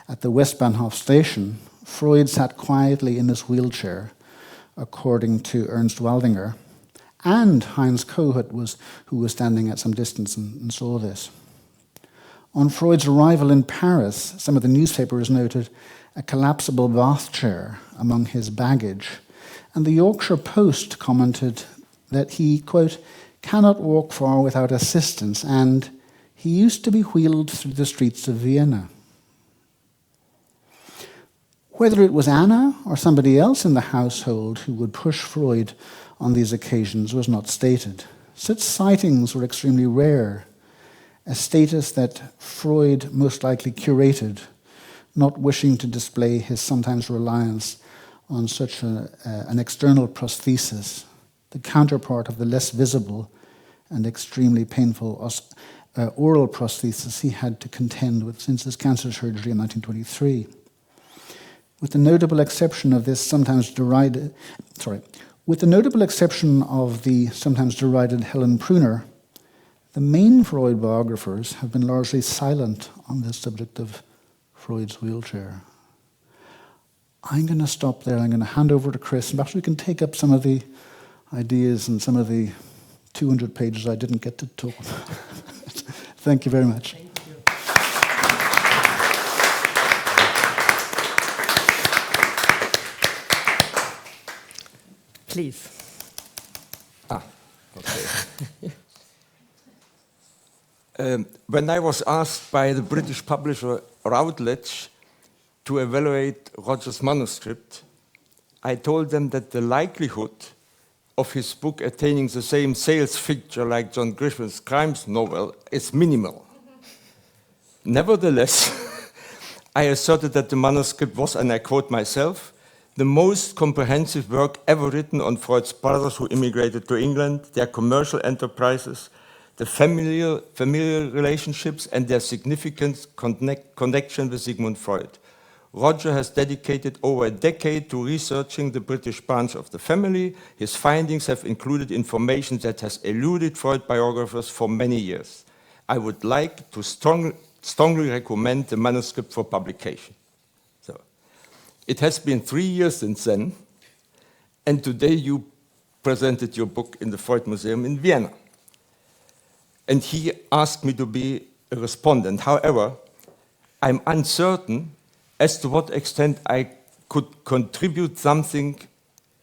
at the Westbahnhof station, Freud sat quietly in his wheelchair, according to Ernst Waldinger, and Heinz Kohut, who was standing at some distance and saw this. On Freud's arrival in Paris, some of the newspapers noted a collapsible bath chair among his baggage, and the Yorkshire Post commented that he, quote, cannot walk far without assistance, and he used to be wheeled through the streets of Vienna. Whether it was Anna or somebody else in the household who would push Freud on these occasions was not stated. Such sightings were extremely rare, a status that Freud most likely curated, not wishing to display his sometimes reliance on such an external prosthesis, the counterpart of the less visible and extremely painful oral prosthesis he had to contend with since his cancer surgery in 1923. With the notable exception of the sometimes derided Helen Pruner, the main Freud biographers have been largely silent on the subject of Freud's wheelchair. I'm going to stop there. I'm going to hand over to Chris, and perhaps we can take up some of the ideas and some of the 200 pages I didn't get to talk about. Thank you very much. Please. Okay. When I was asked by the British publisher Routledge to evaluate Roger's manuscript, I told them that the likelihood of his book attaining the same sales figure like John Grishman's crimes novel is minimal. Nevertheless, I asserted that the manuscript was, and I quote myself, the most comprehensive work ever written on Freud's brothers who immigrated to England, their commercial enterprises, the familial relationships, and their significant connection with Sigmund Freud. Roger has dedicated over a decade to researching the British branch of the family. His findings have included information that has eluded Freud biographers for many years. I would like to strongly recommend the manuscript for publication. So, it has been 3 years since then, and today you presented your book in the Freud Museum in Vienna. And he asked me to be a respondent. However, I'm uncertain as to what extent I could contribute something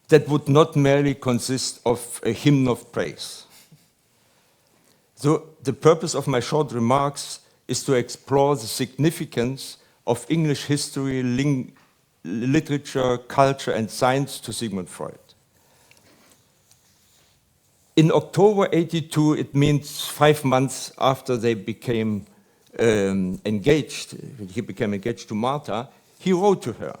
that would not merely consist of a hymn of praise. So the purpose of my short remarks is to explore the significance of English history, literature, culture, and science to Sigmund Freud. In October '82, it means 5 months after they became engaged, he became engaged to Martha, he wrote to her,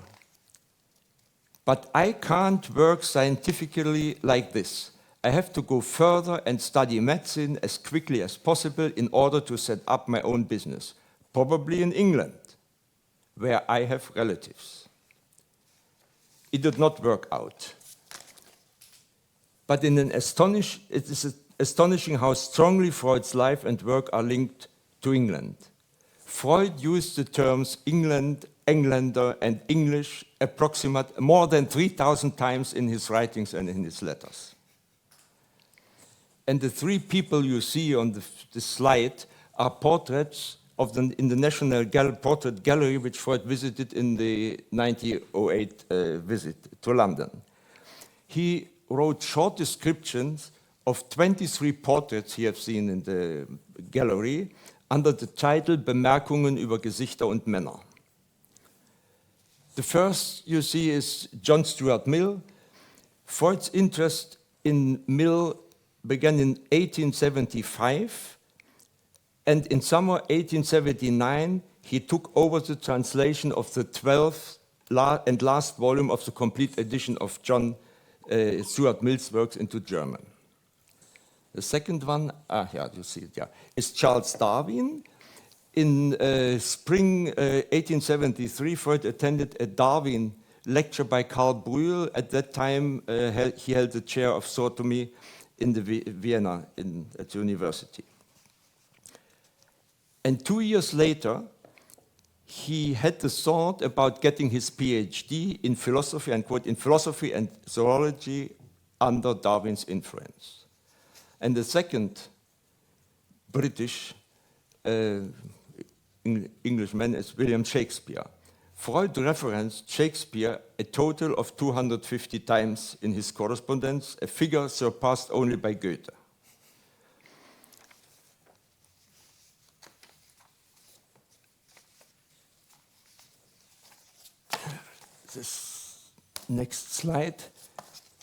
"But I can't work scientifically like this. I have to go further and study medicine as quickly as possible in order to set up my own business, probably in England, where I have relatives." It did not work out. But it is astonishing how strongly Freud's life and work are linked to England. Freud used the terms England, Engländer, and English approximate more than 3,000 times in his writings and in his letters. And the 3 people you see on the slide are portraits in the National Portrait Gallery, which Freud visited in the 1908 visit to London. He wrote short descriptions of 23 portraits he had seen in the gallery under the title Bemerkungen über Gesichter und Männer. The first you see is John Stuart Mill. Freud's interest in Mill began in 1875, and in summer 1879 he took over the translation of the 12th and last volume of the complete edition of John Stuart Mill's works into German. The second one, you see it, is Charles Darwin. In spring 1873, Freud attended a Darwin lecture by Karl Brühl. At that time, he held the chair of zootomy in Vienna at the university. And 2 years later, he had the thought about getting his PhD in philosophy, and quote, in philosophy and zoology under Darwin's influence. And the second British Englishman is William Shakespeare. Freud referenced Shakespeare a total of 250 times in his correspondence, a figure surpassed only by Goethe. This next slide.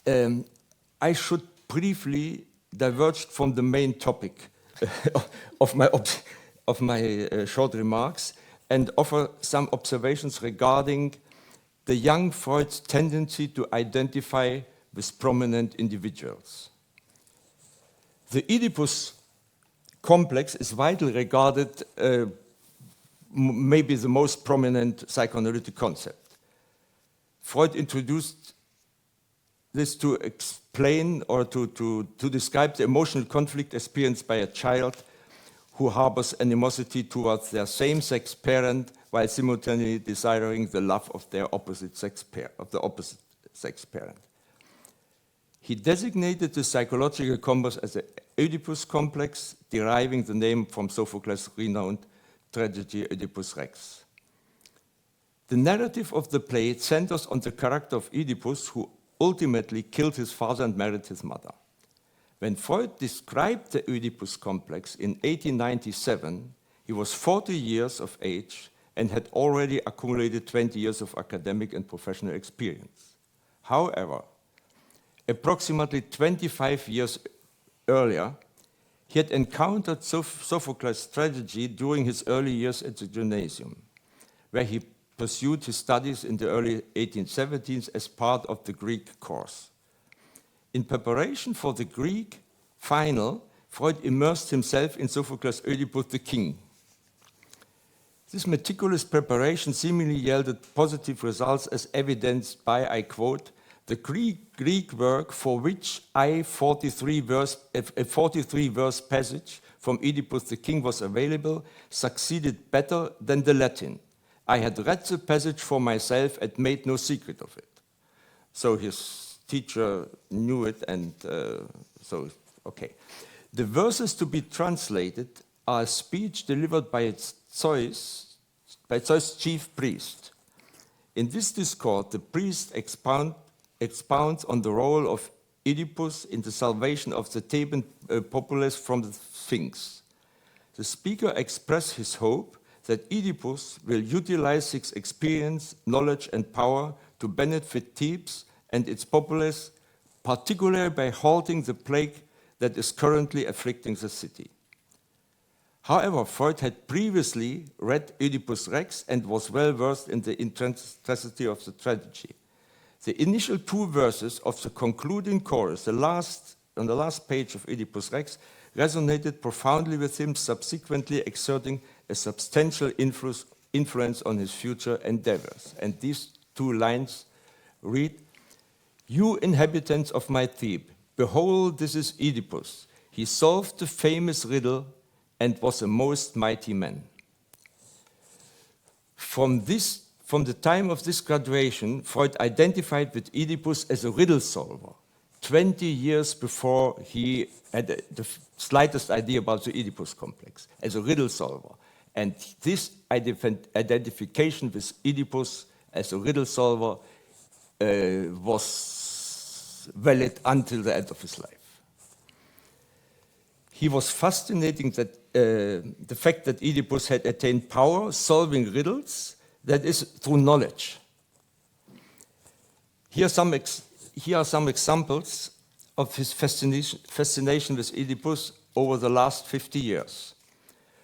I should briefly diverge from the main topic of my short remarks and offer some observations regarding the young Freud's tendency to identify with prominent individuals. The Oedipus complex is widely regarded maybe the most prominent psychoanalytic concept. Freud introduced this to explain or to describe the emotional conflict experienced by a child who harbors animosity towards their same-sex parent while simultaneously desiring the love of their opposite sex parent. He designated the psychological complex as the Oedipus complex, deriving the name from Sophocles' renowned tragedy Oedipus Rex. The narrative of the play centers on the character of Oedipus, who ultimately killed his father and married his mother. When Freud described the Oedipus complex in 1897, he was 40 years of age and had already accumulated 20 years of academic and professional experience. However, approximately 25 years earlier, he had encountered Sophocles' tragedy during his early years at the gymnasium, where he pursued his studies in the early 1870s as part of the Greek course. In preparation for the Greek final, Freud immersed himself in Sophocles' Oedipus the King. This meticulous preparation seemingly yielded positive results as evidenced by, I quote, the Greek work for which a 43-verse passage from Oedipus the King was available succeeded better than the Latin. I had read the passage for myself and made no secret of it. So his teacher knew it, and okay. The verses to be translated are a speech delivered by Zeus' chief priest. In this discourse, the priest expounds on the role of Oedipus in the salvation of the Theban populace from the Sphinx. The speaker expressed his hope that Oedipus will utilize his experience, knowledge, and power to benefit Thebes and its populace, particularly by halting the plague that is currently afflicting the city. However, Freud had previously read Oedipus Rex and was well versed in the intensity of the tragedy. The initial two verses of the concluding chorus, on the last page of Oedipus Rex, resonated profoundly with him, subsequently exerting a substantial influence on his future endeavors. And these two lines read, "You inhabitants of my Thebe, behold, this is Oedipus. He solved the famous riddle and was a most mighty man." From the time of this graduation, Freud identified with Oedipus as a riddle solver, 20 years before he had the slightest idea about the Oedipus complex, as a riddle solver. And this identification with Oedipus as a riddle solver was valid until the end of his life. He was fascinating that the fact that Oedipus had attained power solving riddles, that is through knowledge. Here are some examples of his fascination with Oedipus over the last 50 years.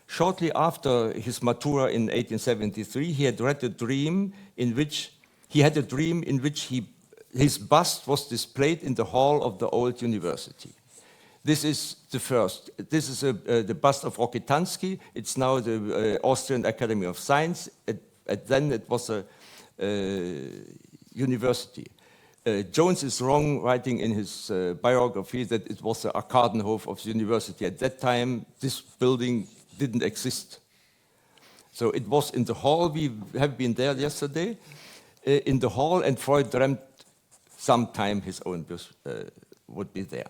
Shortly after his matura in 1873, he had a dream in which his bust was displayed in the hall of the old university. This is the first. This is the bust of Rokitansky. It's now the Austrian Academy of Science. Then it was a university. Jones is wrong writing in his biography that it was the Arkadenhof of the university. At that time, this building didn't exist. So it was in the hall. We have been there yesterday. In the hall, and Freud dreamt sometime his own bust would be there.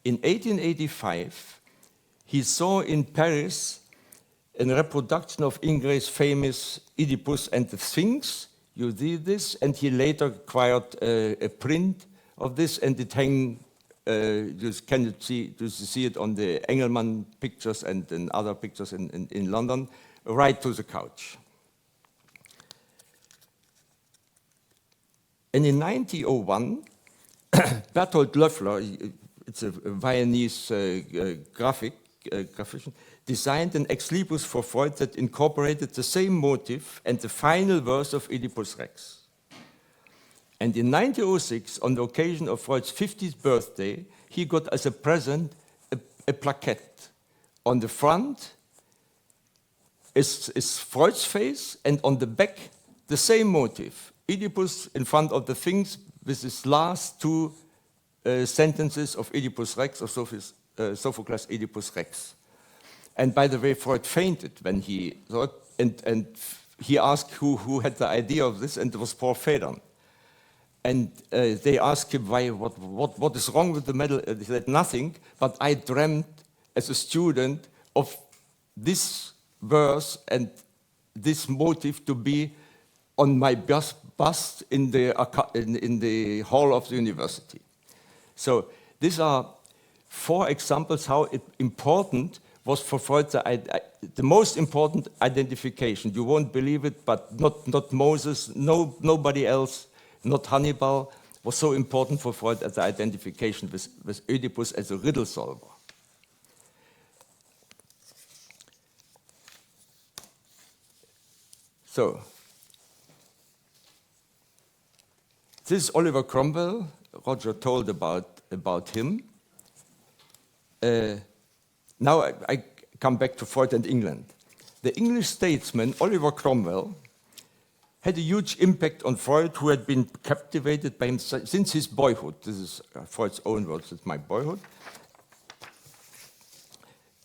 In 1885, he saw in Paris a reproduction of Ingres's famous Oedipus and the Sphinx. You see this, and he later acquired a print of this, and it hang. You can see it on the Engelmann pictures and in other pictures in London, right to the couch. And in 1901, Berthold Löffler, it's a Viennese graphician, designed an ex libris for Freud that incorporated the same motive and the final verse of Oedipus Rex. And in 1906, on the occasion of Freud's 50th birthday, he got as a present a plaquette. On the front is Freud's face, and on the back, the same motive. Oedipus in front of the Sphinx with his last two sentences of Oedipus Rex, of Sophocles' Oedipus Rex. And by the way, Freud fainted when he thought, and he asked who had the idea of this, and it was Paul Federn. And they asked him, why, what is wrong with the medal? He said, nothing, but I dreamt as a student of this verse and this motive to be on my bust in the hall of the university. So these are 4 examples how important was for Freud the most important identification. You won't believe it, but not Moses, nobody else, not Hannibal, was so important for Freud as the identification with Oedipus as a riddle solver. So, this is Oliver Cromwell. Roger told about him. Now I come back to Freud and England. The English statesman Oliver Cromwell had a huge impact on Freud, who had been captivated by him since his boyhood. This is Freud's own words, it's my boyhood.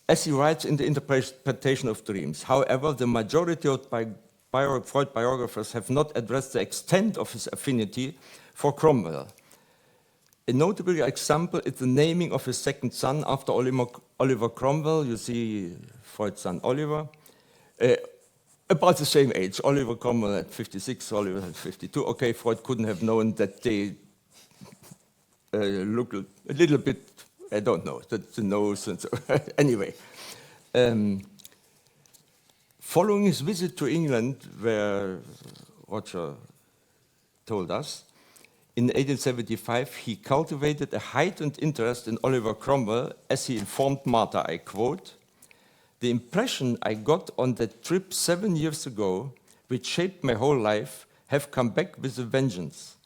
As he writes in the Interpretation of Dreams, however, the majority of Freud biographers have not addressed the extent of his affinity for Cromwell. A notable example is the naming of his second son after Oliver Cromwell. You see Freud's son Oliver. About the same age. Oliver Cromwell at 56, Oliver at 52. Okay, Freud couldn't have known that they look a little bit, I don't know, the nose and so. Anyway. Following his visit to England, where Roger told us, in 1875, he cultivated a heightened interest in Oliver Cromwell, as he informed Martha, I quote, "The impression I got on that trip 7 years ago, which shaped my whole life, have come back with a vengeance.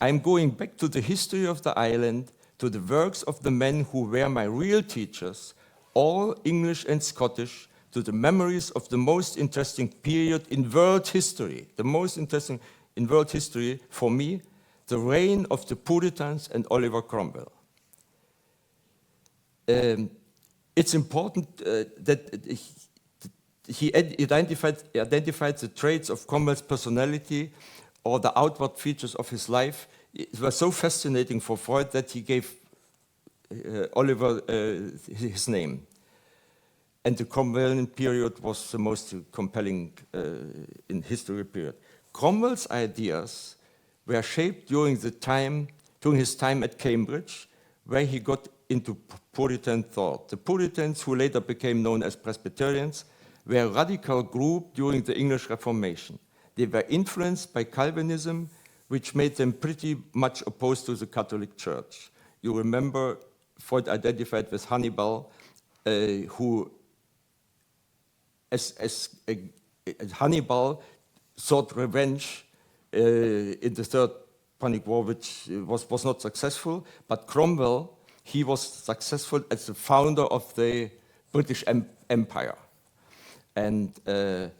I am going back to the history of the island, to the works of the men who were my real teachers, all English and Scottish, to the memories of the most interesting period in world history, the most interesting in world history for me, the reign of the Puritans and Oliver Cromwell." It's important that he identified the traits of Cromwell's personality or the outward features of his life. It was so fascinating for Freud that he gave Oliver his name. and the Cromwellian period was the most compelling in history period. Cromwell's ideas were shaped during his time at Cambridge, where he got into Puritan thought. The Puritans, who later became known as Presbyterians, were a radical group during the English Reformation. They were influenced by Calvinism, which made them pretty much opposed to the Catholic Church. You remember Freud identified with Hannibal, who, Hannibal sought revenge in the Third Punic War, which was not successful, but Cromwell, he was successful as the founder of the British Empire. And the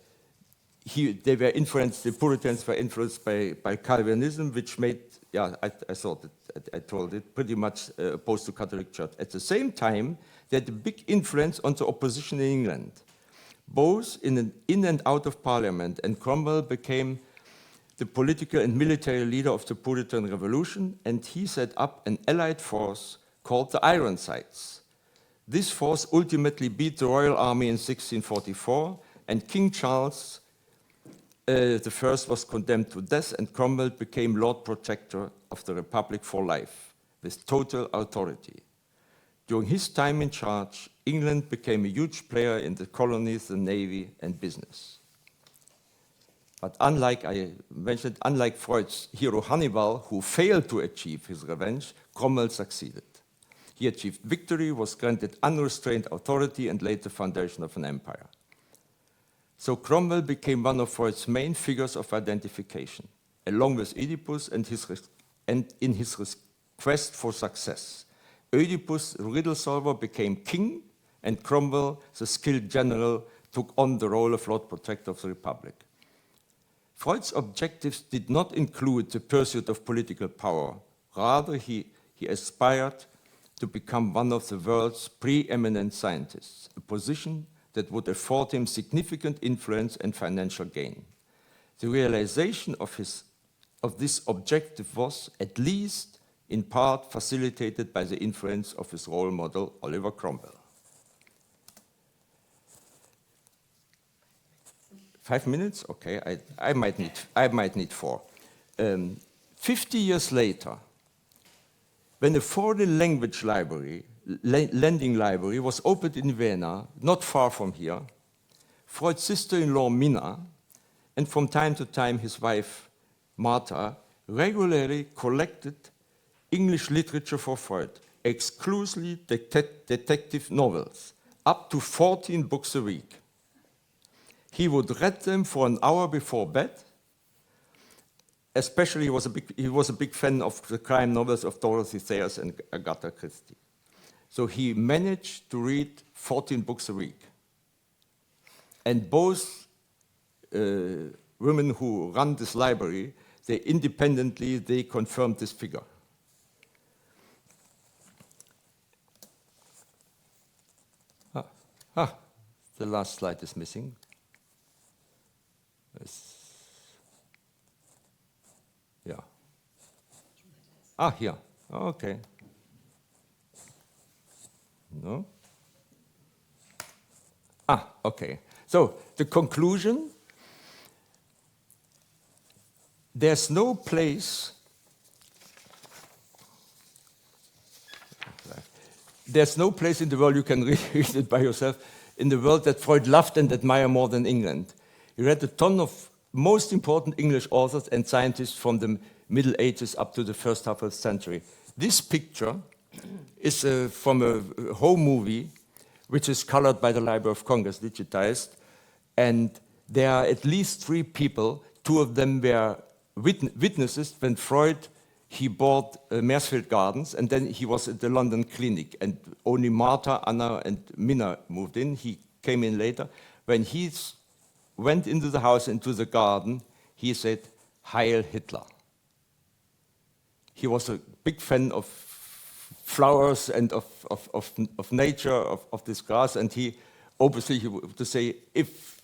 Puritans were influenced by Calvinism, which made, I told it, pretty much opposed to Catholic Church. At the same time, they had a big influence on the opposition in England, both in and out of Parliament, and Cromwell became the political and military leader of the Puritan Revolution, and he set up an allied force called the Ironsides. This force ultimately beat the Royal Army in 1644, and King Charles I was condemned to death, and Cromwell became Lord Protector of the Republic for life, with total authority. During his time in charge, England became a huge player in the colonies, the navy, and business. But unlike Freud's hero Hannibal, who failed to achieve his revenge, Cromwell succeeded. He achieved victory, was granted unrestrained authority, and laid the foundation of an empire. So Cromwell became one of Freud's main figures of identification, along with Oedipus and in his quest for success. Oedipus, the riddle solver, became king, and Cromwell, the skilled general, took on the role of Lord Protector of the Republic. Freud's objectives did not include the pursuit of political power. Rather, he aspired to become one of the world's preeminent scientists, a position that would afford him significant influence and financial gain. The realization of this objective was, at least in part, facilitated by the influence of his role model, Oliver Cromwell. 5 minutes? Okay, I might need 4. 50 years later, when the foreign language library, lending library, was opened in Vienna, not far from here, Freud's sister-in-law Minna, and from time to time his wife Martha, regularly collected English literature for Freud, exclusively detective novels, up to 14 books a week. He would read them for an hour before bed. Especially, he was a big fan of the crime novels of Dorothy Sayers and Agatha Christie. So he managed to read 14 books a week. And both women who run this library, they independently confirmed this figure. The last slide is missing. Yeah. Here. Okay. No? Okay. So the conclusion, there's no place in the world, you can read it by yourself, in the world that Freud loved and admired more than England. He read a ton of most important English authors and scientists from the Middle Ages up to the first half of the century. This picture is from a home movie, which is colored by the Library of Congress, digitized, and there are at least 3 people. 2 of them were witnesses when Freud, he bought Maresfield Gardens, and then he was at the London clinic, and only Martha, Anna, and Minna moved in. He came in later. When he went into the house, into the garden, he said, "Heil Hitler." He was a big fan of flowers and of nature, of this grass, and he would to say, if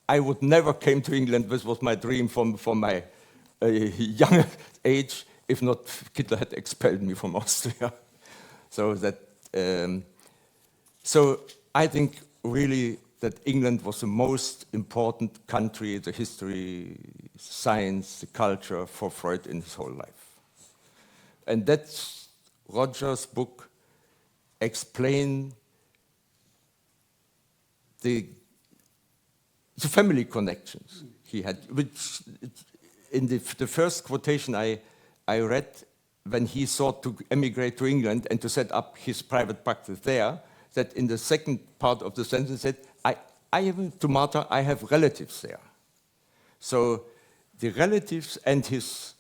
I would never came to England, this was my dream from my young age, if not Hitler had expelled me from Austria. So I think really that England was the most important country, the history, science, the culture for Freud in his whole life. And that's Roger's book explain the family connections he had, which in the first quotation I read, when he sought to emigrate to England and to set up his private practice there, that in the second part of the sentence said, I have relatives there. So the relatives and his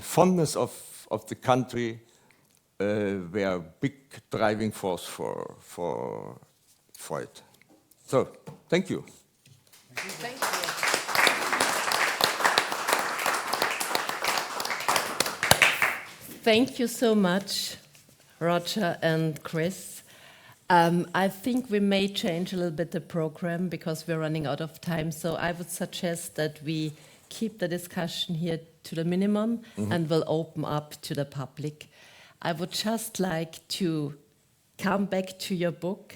fondness of the country were a big driving force for Freud. So, thank you. Thank you. Thank you so much, Roger and Chris. I think we may change a little bit the program because we're running out of time. So I would suggest that we keep the discussion here to the minimum and we'll open up to the public. I would just like to come back to your book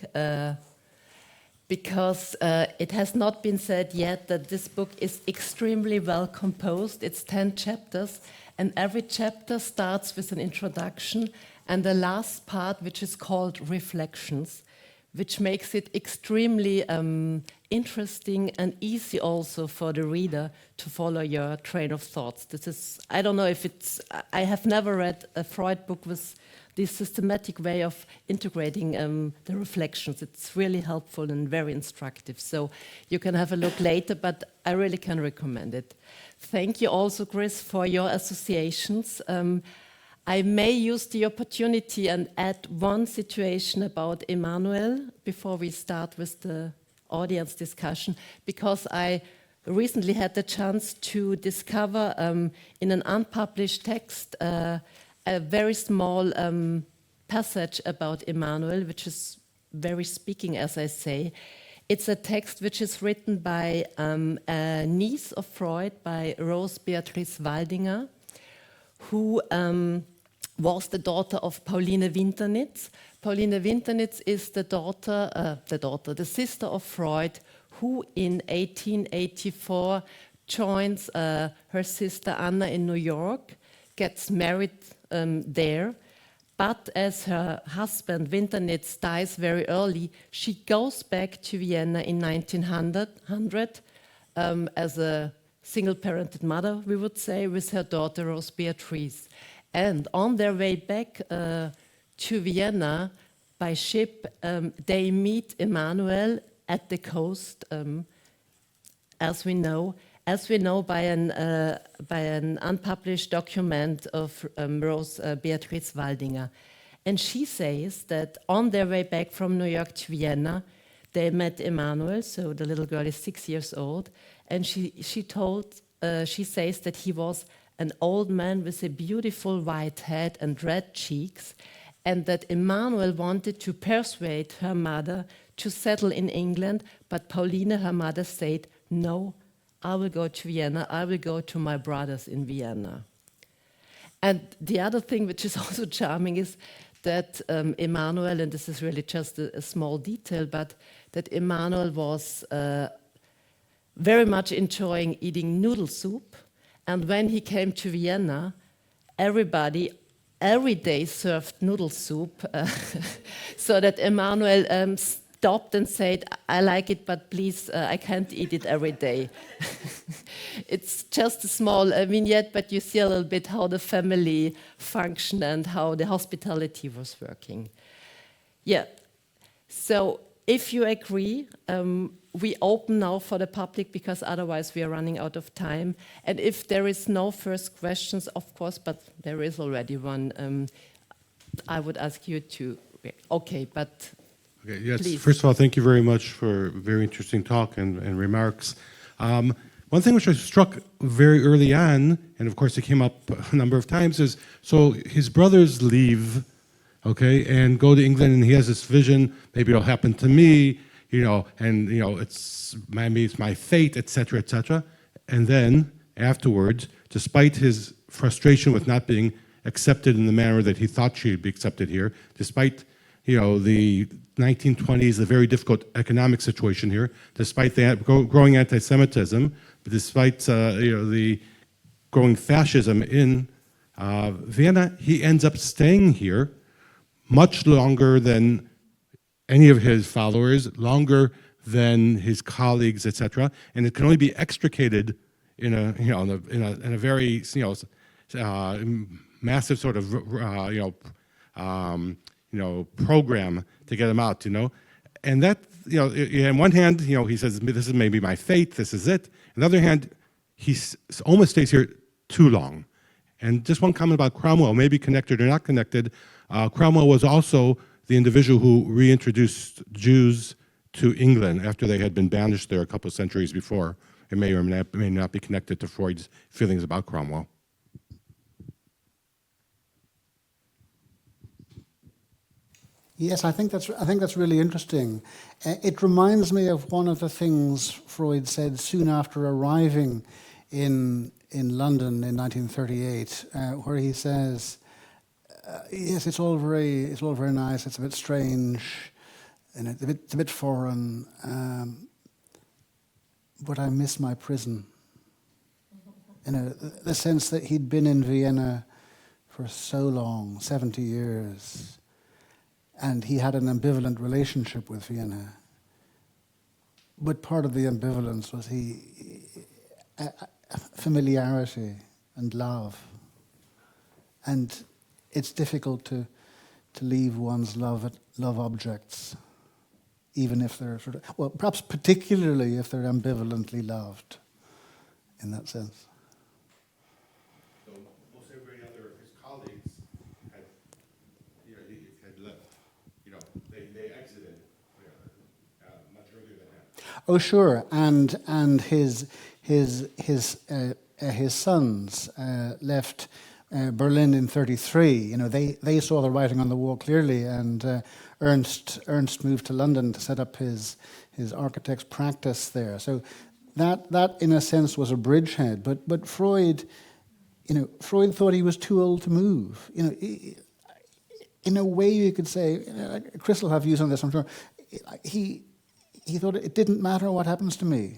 because it has not been said yet that this book is extremely well composed. It's 10 chapters, and every chapter starts with an introduction and the last part, which is called Reflections, which makes it extremely interesting and easy also for the reader to follow your train of thoughts. This is, I don't know if it's, I have never read a Freud book with this systematic way of integrating the reflections. It's really helpful and very instructive. So you can have a look later, but I really can recommend it. Thank you also, Chris, for your associations. I may use the opportunity and add one situation about Emanuel before we start with the audience discussion, because I recently had the chance to discover in an unpublished text a very small passage about Emanuel, which is very speaking, as I say. It's a text which is written by a niece of Freud, by Rose Beatrice Waldinger, who was the daughter of Pauline Winternitz. Pauline Winternitz is the sister of Freud, who in 1884 joins her sister Anna in New York, gets married there. But as her husband Winternitz dies very early, she goes back to Vienna in 1900 as a single-parented mother, we would say, with her daughter Rose Beatrice. And on their way back to Vienna by ship, they meet Emanuel at the coast, as we know by an unpublished document of Rose Beatrice Waldinger. And she says that on their way back from New York to Vienna, they met Emanuel, so the little girl is 6 years old, and she says that he was an old man with a beautiful white head and red cheeks, and that Emanuel wanted to persuade her mother to settle in England, but Pauline, her mother, said, "No, I will go to Vienna, I will go to my brothers in Vienna." And the other thing which is also charming is that Emanuel, and this is really just a small detail, but that Emanuel was very much enjoying eating noodle soup. And when he came to Vienna, everybody every day served noodle soup, so that Emanuel stopped and said, "I like it, but please, I can't eat it every day." It's just a small vignette, but you see a little bit how the family functioned and how the hospitality was working. Yeah, so if you agree, we open now for the public because otherwise we are running out of time. And if there is no first questions, of course, but there is already one, I would ask you to, okay, but okay, yes. Please. First of all, thank you very much for a very interesting talk and remarks. One thing which I struck very early on, and of course it came up a number of times, is so his brothers leave, okay, and go to England, and he has this vision, maybe it'll happen to me, and it's my fate, etc., etc. And then afterwards, despite his frustration with not being accepted in the manner that he thought she'd be accepted here, despite the 1920s, a very difficult economic situation here, despite the growing anti-Semitism, despite the growing fascism in Vienna. He ends up staying here much longer than any of his followers, longer than his colleagues, etc. And it can only be extricated in a very massive sort of program to get him out. And that on one hand, he says, this is maybe my fate, this is it. On the other hand, he almost stays here too long. And just one comment about Cromwell, maybe connected or not connected. Cromwell was also the individual who reintroduced Jews to England after they had been banished there a couple of centuries before. It may or may not be connected to Freud's feelings about Cromwell. Yes, I think that's really interesting. It reminds me of one of the things Freud said soon after arriving in London in 1938, where he says, "Yes, it's all very nice. It's a bit strange, and it's a bit foreign, but I miss my prison." The sense that he'd been in Vienna for so long, 70 years. And he had an ambivalent relationship with Vienna. But part of the ambivalence was familiarity and love. And it's difficult to leave one's love objects, even if they're perhaps particularly if they're ambivalently loved, in that sense. So most every other of his colleagues had left. They exited much earlier than that. Oh, sure, and his sons left Berlin in 1933. They saw the writing on the wall clearly, and Ernst moved to London to set up his architect's practice there. So that in a sense was a bridgehead. But Freud, Freud thought he was too old to move. In a way, you could say, Chris will have views on this, I'm sure. He thought it didn't matter what happens to me.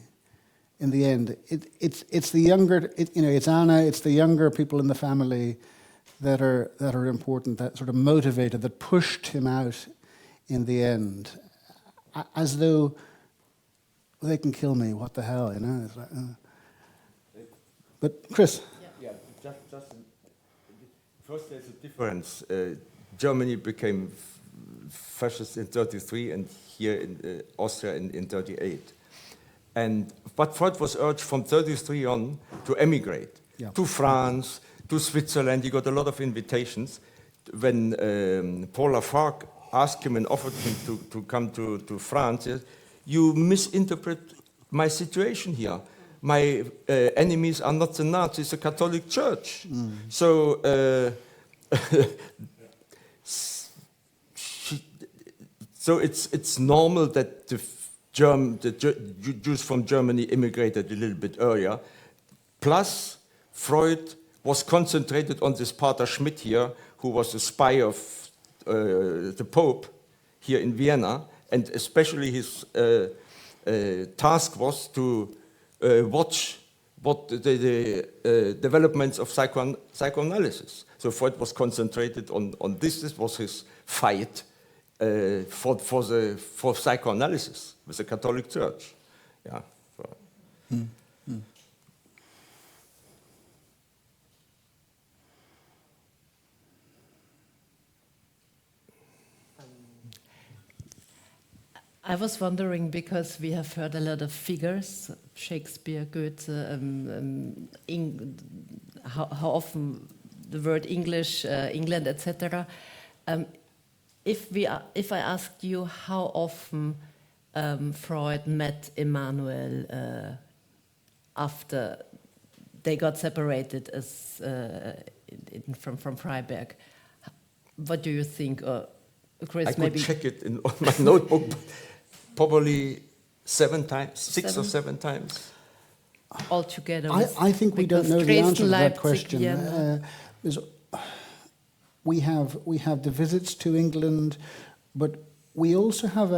In the end, it's the younger, it's Anna, it's the younger people in the family that are important, that sort of motivated, that pushed him out in the end, as though they can kill me. What the hell, It's like, But Chris. Yeah, just first there's a difference. Germany became fascist in 1933, and here in Austria in 1938. But Freud was urged from 1933 on to emigrate to France, to Switzerland. He got a lot of invitations. When Paul Lafargue asked him and offered him to come to France, he said, "You misinterpret my situation here. My enemies are not the Nazis, the Catholic Church." So so it's normal that the Jews from Germany immigrated a little bit earlier. Plus, Freud was concentrated on this Pater Schmidt here, who was the spy of the Pope here in Vienna, and especially his task was to watch what the developments of psychoanalysis. So Freud was concentrated on this. This was his fight for psychoanalysis with the Catholic Church. Yeah. I was wondering, because we have heard a lot of figures, Shakespeare, Goethe, how often the word English, England, etc. If I asked you how often Freud met Emanuel after they got separated from Freiberg, what do you think? Chris, I could maybe check it in my notebook. Probably 7 times, 6 or 7 times. Altogether. I think we don't know the answer to that question. We have the visits to England, but we also have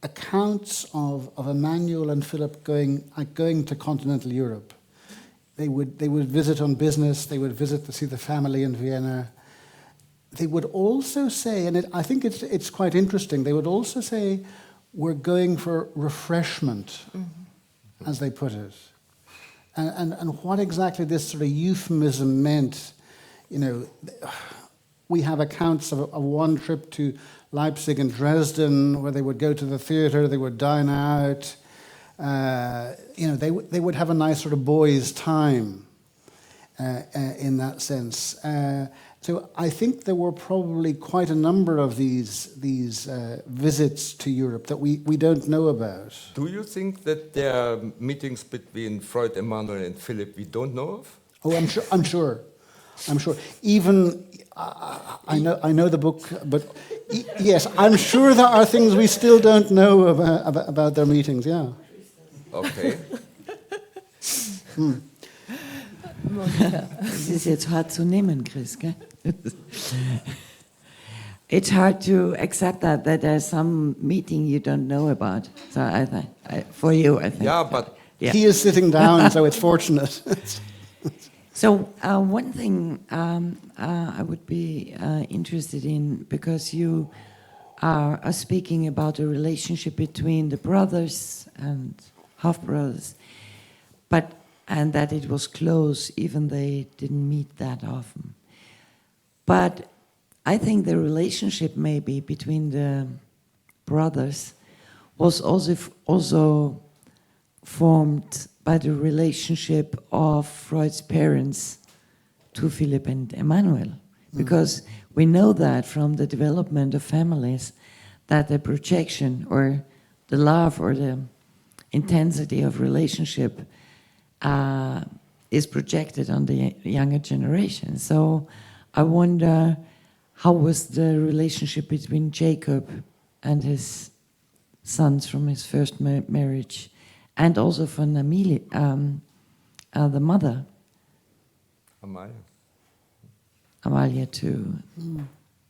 accounts of Emanuel and Philip going to continental Europe. They would visit on business. They would visit to see the family in Vienna. They would also say, and I think it's quite interesting. They would also say, "We're going for refreshment," as they put it, and what exactly this sort of euphemism meant, we have accounts of one trip to Leipzig and Dresden where they would go to the theater, they would dine out. They would have a nice sort of boys' time in that sense. So I think there were probably quite a number of these visits to Europe that we don't know about. Do you think that there are meetings between Freud, Emanuel, and Philip we don't know of? Oh, I'm sure. Even I know the book, but yes, I'm sure there are things we still don't know about their meetings. Yeah. Okay. Das ist jetzt hart zu nehmen, Chris, gell? It's hard to accept that there's some meeting you don't know about. So for you, I think. Yeah, but He is sitting down, so it's fortunate. So one thing I would be interested in, because you are speaking about the relationship between the brothers and half-brothers, and that it was close, even they didn't meet that often. But I think the relationship maybe between the brothers was also formed by the relationship of Freud's parents to Philip and Emanuel. Because we know that from the development of families, that the projection or the love or the intensity of relationship is projected on the younger generation. So I wonder, how was the relationship between Jacob and his sons from his first marriage, and also from Amelia, the mother, Amalia to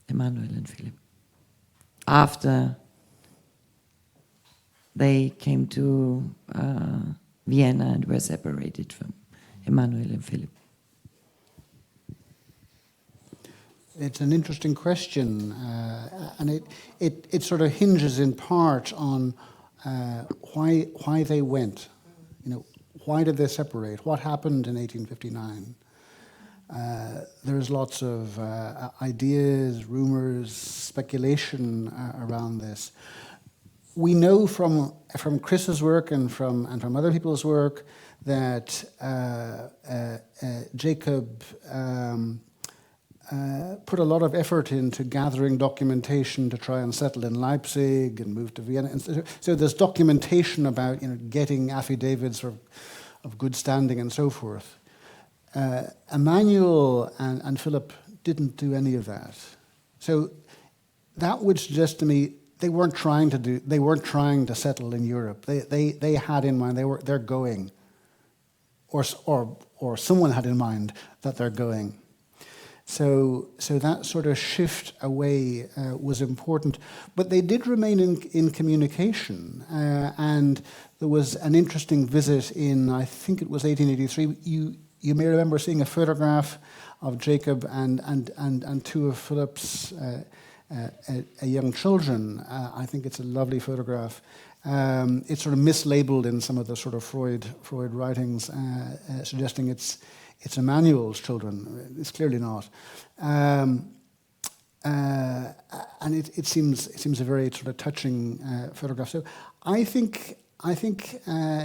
Emanuel and Philip, after they came to Vienna and were separated from Emanuel and Philip? It's an interesting question, and it sort of hinges in part on why they went. Why did they separate? What happened in 1859? There's lots of ideas, rumors, speculation around this. We know from Chris's work and from other people's work that Jacob put a lot of effort into gathering documentation to try and settle in Leipzig and move to Vienna. And so there's documentation about getting affidavits of good standing and so forth. Emanuel and Philip didn't do any of that. So that would suggest to me they weren't trying to settle in Europe. They had in mind they're going, or someone had in mind that they're going. So that sort of shift away was important, but they did remain in communication. And there was an interesting visit in, I think it was 1883. You may remember seeing a photograph of Jacob and two of Philip's young children. I think it's a lovely photograph. It's sort of mislabeled in some of the sort of Freud writings, suggesting it's Emanuel's children. It's clearly not. And it seems a very sort of touching photograph. So I think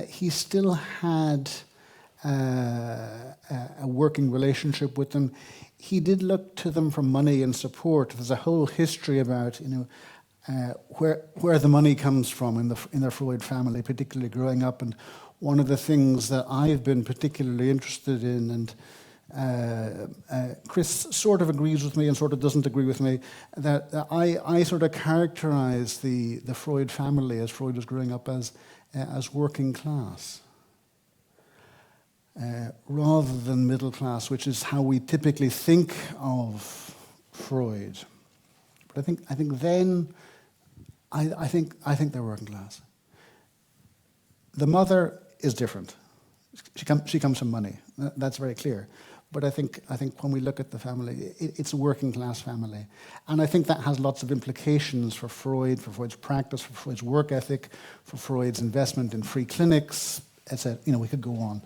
he still had a working relationship with them. He did look to them for money and support. There's a whole history about where the money comes from in the Freud family, particularly growing up. And one of the things that I've been particularly interested in, and Chris sort of agrees with me and sort of doesn't agree with me, that I sort of characterize the Freud family as Freud was growing up as working class. Rather than middle class, which is how we typically think of Freud. But I think then, I think they're working class. The mother is different. She comes from money. That's very clear. But I think when we look at the family, it's a working class family. And I think that has lots of implications for Freud, for Freud's practice, for Freud's work ethic, for Freud's investment in free clinics, etc. We could go on.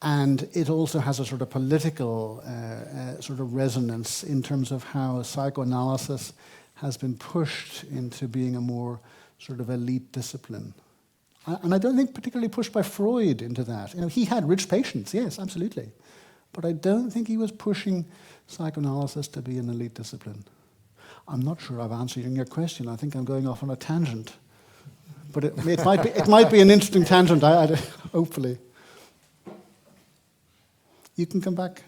And it also has a sort of political sort of resonance in terms of how psychoanalysis has been pushed into being a more sort of elite discipline. And I don't think particularly pushed by Freud into that. He had rich patients, yes, absolutely. But I don't think he was pushing psychoanalysis to be an elite discipline. I'm not sure I've answered your question. I think I'm going off on a tangent. But it might be an interesting tangent, hopefully. You can come back.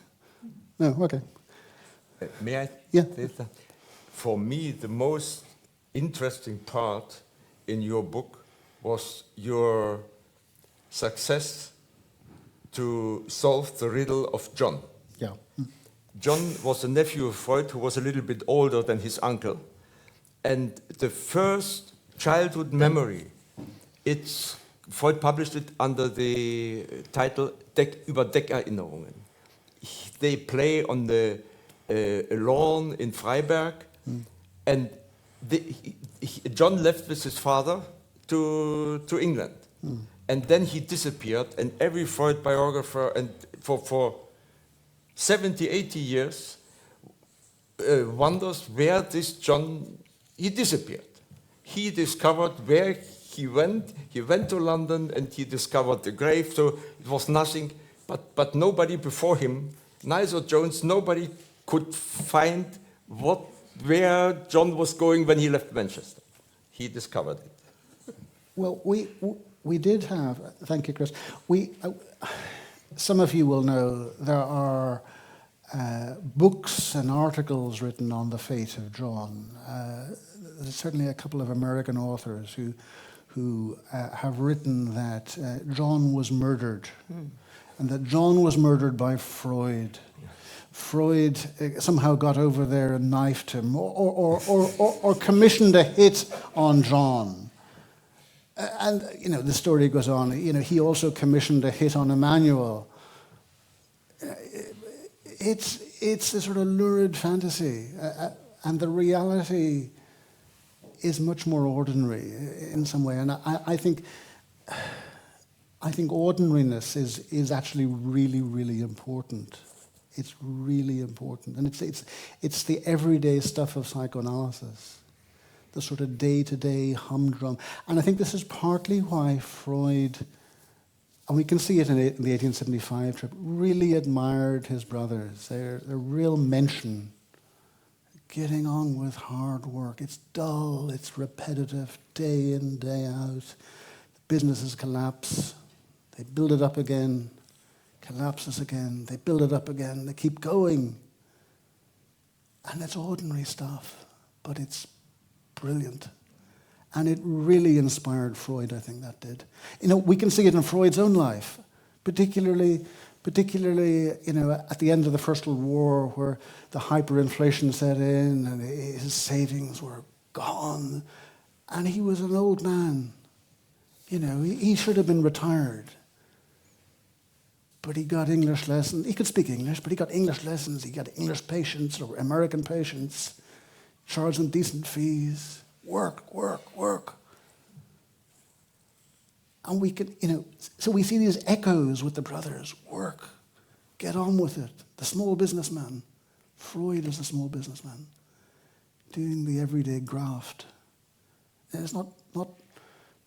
No, okay. May I? Yeah. For me, the most interesting part in your book was your success to solve the riddle of John. Yeah. John was a nephew of Freud who was a little bit older than his uncle. And the first childhood memory, Freud published it under the title über Deckerinnerungen. They play on the lawn in Freiberg, and John left with his father to England. And then he disappeared, and every Freud biographer, and for 70, 80 years, wonders where this John, he disappeared. He discovered where he went to London, and he discovered the grave, so it was nothing, but nobody before him, neither Jones, nobody could find where John was going when he left Manchester. He discovered it. Well, we did have, thank you, Chris. Some of you will know there are books and articles written on the fate of John. There's certainly a couple of American authors who have written that John was murdered, and that John was murdered by Freud. Freud somehow got over there and knifed him, or commissioned a hit on John. And the story goes on. He also commissioned a hit on Emanuel. It's a sort of lurid fantasy, and the reality is much more ordinary in some way. And I think ordinariness is actually really, really important. It's really important, and it's the everyday stuff of psychoanalysis, the sort of day-to-day humdrum. And I think this is partly why Freud, and we can see it in the 1875 trip, really admired his brothers. Their real mention, getting on with hard work. It's dull, it's repetitive, day in, day out. Businesses collapse, they build it up again, collapses again, they build it up again, they keep going. And it's ordinary stuff, but it's brilliant. And it really inspired Freud, I think that did. We can see it in Freud's own life, particularly at the end of the First World War, where the hyperinflation set in and his savings were gone. And he was an old man. He should have been retired. But he got English lessons. He could speak English, but he got English lessons. He got English patients or American patients, charged them decent fees. Work, work, work. And we can, so we see these echoes with the brothers. Work, get on with it. The small businessman. Freud is a small businessman, doing the everyday graft. And it's not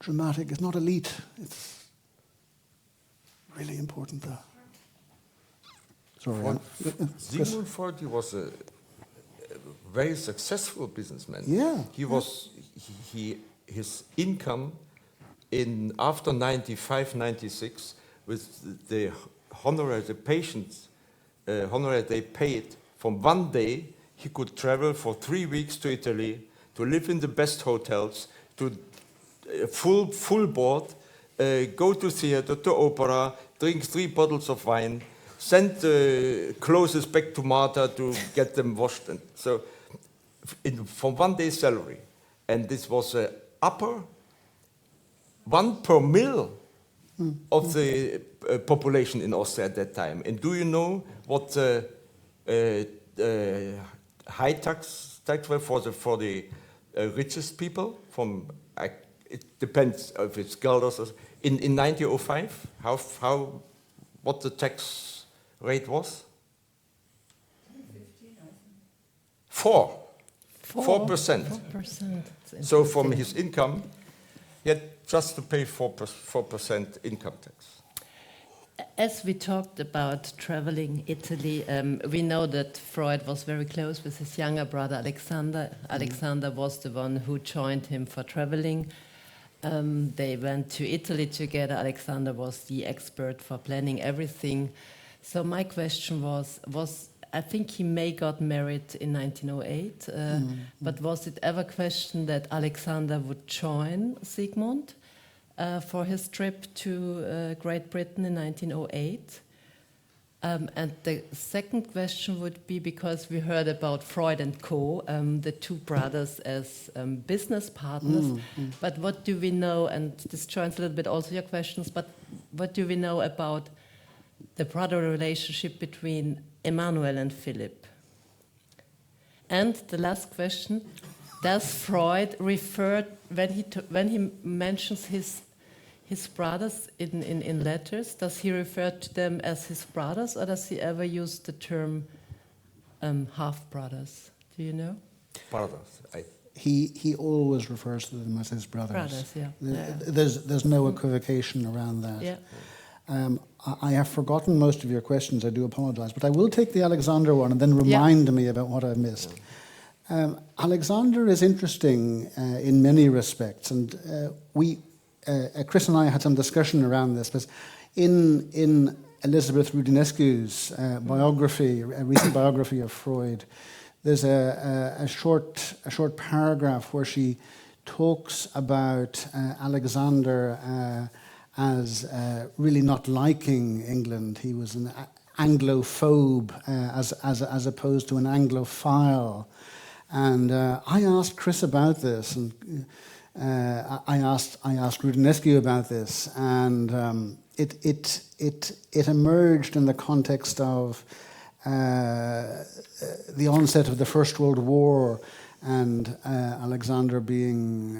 dramatic, it's not elite. It's really important though. Sorry. Sigmund Freud, he was a very successful businessman. Yeah. His income after 95, 96, with the honorary, the patients honorary they paid, from one day he could travel for 3 weeks to Italy, to live in the best hotels, to full board, go to theater, to opera, drink 3 bottles of wine, send the clothes back to Martha to get them washed. And so for 1 day's salary. And this was upper 1 per mil of the population in Austria at that time. And do you know what high tax were for the richest people? It depends if it's guilders or in 1905. What the tax rate was? 4%. 4%. So from his income, he had just to pay 4% income tax. As we talked about traveling Italy, we know that Freud was very close with his younger brother Alexander. Alexander was the one who joined him for traveling. They went to Italy together. Alexander was the expert for planning everything. So my question was I think he may got married in 1908, but was it ever questioned that Alexander would join Sigmund for his trip to Great Britain in 1908? And the second question would be, because we heard about Freud and co., the two brothers as business partners, but what do we know, and this joins a little bit also your questions, but what do we know about the brother relationship between Emanuel and Philip? And the last question, does Freud refer, when he mentions his brothers in letters, does he refer to them as his brothers, or does he ever use the term half-brothers? Do you know? Brothers. He always refers to them as his brothers. Brothers, yeah. There's no equivocation around that. Yeah. I have forgotten most of your questions, I do apologize, but I will take the Alexander one and then remind me about what I missed. Alexander is interesting in many respects, and Chris and I had some discussion around this, because in Elizabeth Rudinescu's biography, a recent biography of Freud, there's a short paragraph where she talks about Alexander as really not liking England. He was an Anglophobe as opposed to an Anglophile. And I asked Chris about this, and I asked Rudinescu about this, and it emerged in the context of the onset of the First World War, and Alexander being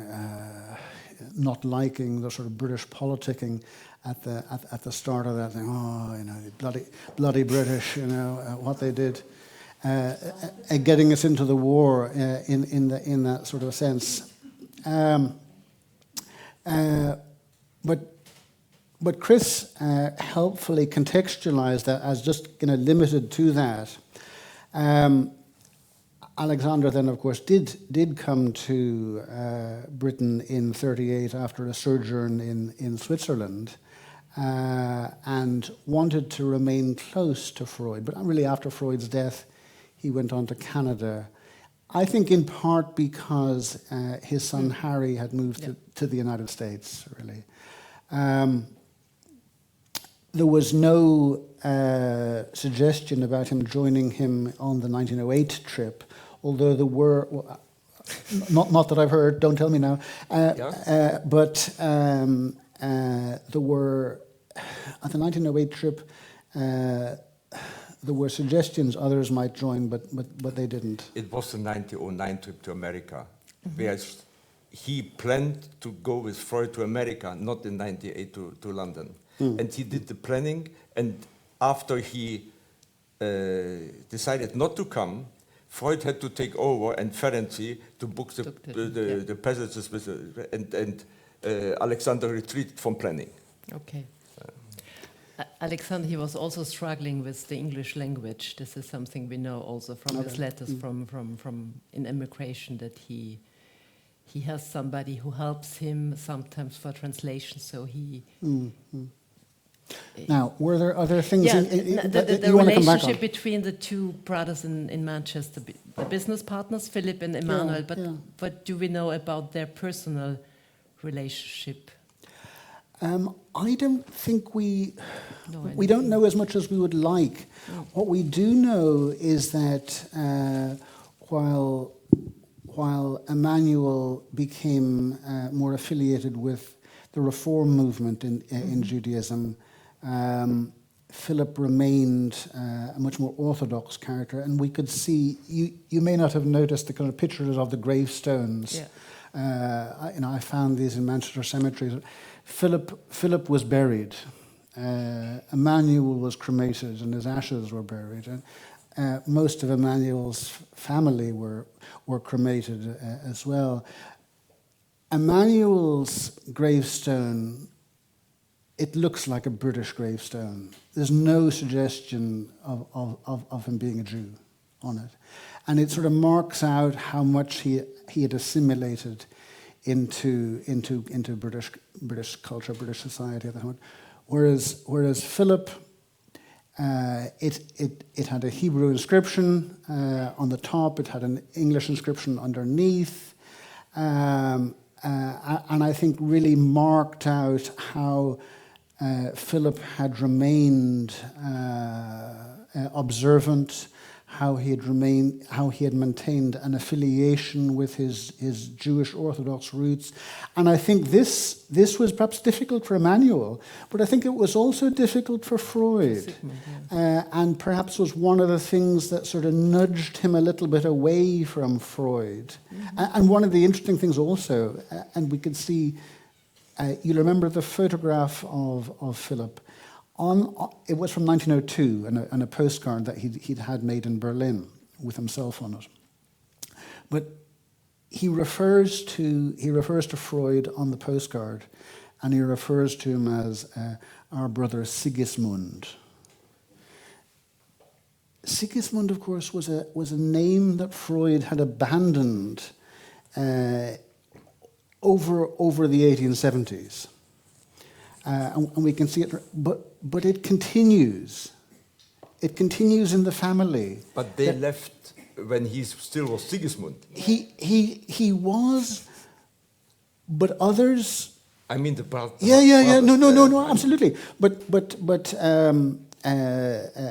not liking the sort of British politicking at the start of that thing. Oh, you know, bloody British, you know, what they did, getting us into the war in that sort of a sense. But Chris helpfully contextualized that as just limited to that. Alexander then, of course, did come to Britain in 1938 after a sojourn in Switzerland, and wanted to remain close to Freud. But really, after Freud's death, he went on to Canada. I think in part because his son Harry had moved to the United States, really. There was no suggestion about him joining him on the 1908 trip, although there were, not that I've heard, don't tell me now, but there were, at the 1908 trip, there were suggestions others might join, but they didn't. It was the 1909 trip to America, where he planned to go with Freud to America, not in 1998 to London. And he did the planning, and after he decided not to come, Freud had to take over, and Ferenczi to book the passages with and Alexander retreated from planning. Okay. Alexander, he was also struggling with the English language. This is something we know also from his letters from in immigration, that he has somebody who helps him sometimes for translation. So he. Now, were there other things? The relationship between the two brothers in Manchester, the business partners, Philip and Emanuel. But what do we know about their personal relationship? I don't think we don't know as much as we would like. What we do know is that while while Emanuel became more affiliated with the reform movement in Judaism, Philip remained a much more orthodox character, and we could see, you may not have noticed the kind of pictures of the gravestones. Yeah. I found these in Manchester cemeteries. Philip was buried. Emanuel was cremated, and his ashes were buried. And most of Emanuel's family were cremated as well. Emanuel's gravestone, it looks like a British gravestone. There's no suggestion of him being a Jew on it. And it sort of marks out how much he had assimilated into British culture, British society at the moment. Whereas Philip, it had a Hebrew inscription on the top, it had an English inscription underneath, and I think really marked out how Philip had remained observant, how he had maintained an affiliation with his Jewish Orthodox roots. And I think this was perhaps difficult for Emanuel, but I think it was also difficult for Freud. Sigmund, yeah. And perhaps was one of the things that sort of nudged him a little bit away from Freud. Mm-hmm. And one of the interesting things also, and we could see, you'll remember the photograph of Philip. It was from 1902, and a postcard that he'd had made in Berlin with himself on it. But he refers to Freud on the postcard, and he refers to him as our brother Sigismund. Sigismund, of course, was a name that Freud had abandoned over the 1870s. And we can see it, but it continues. It continues in the family. But they left when he still was Sigismund. He was, but others. I mean the brother. Yeah. No, absolutely. But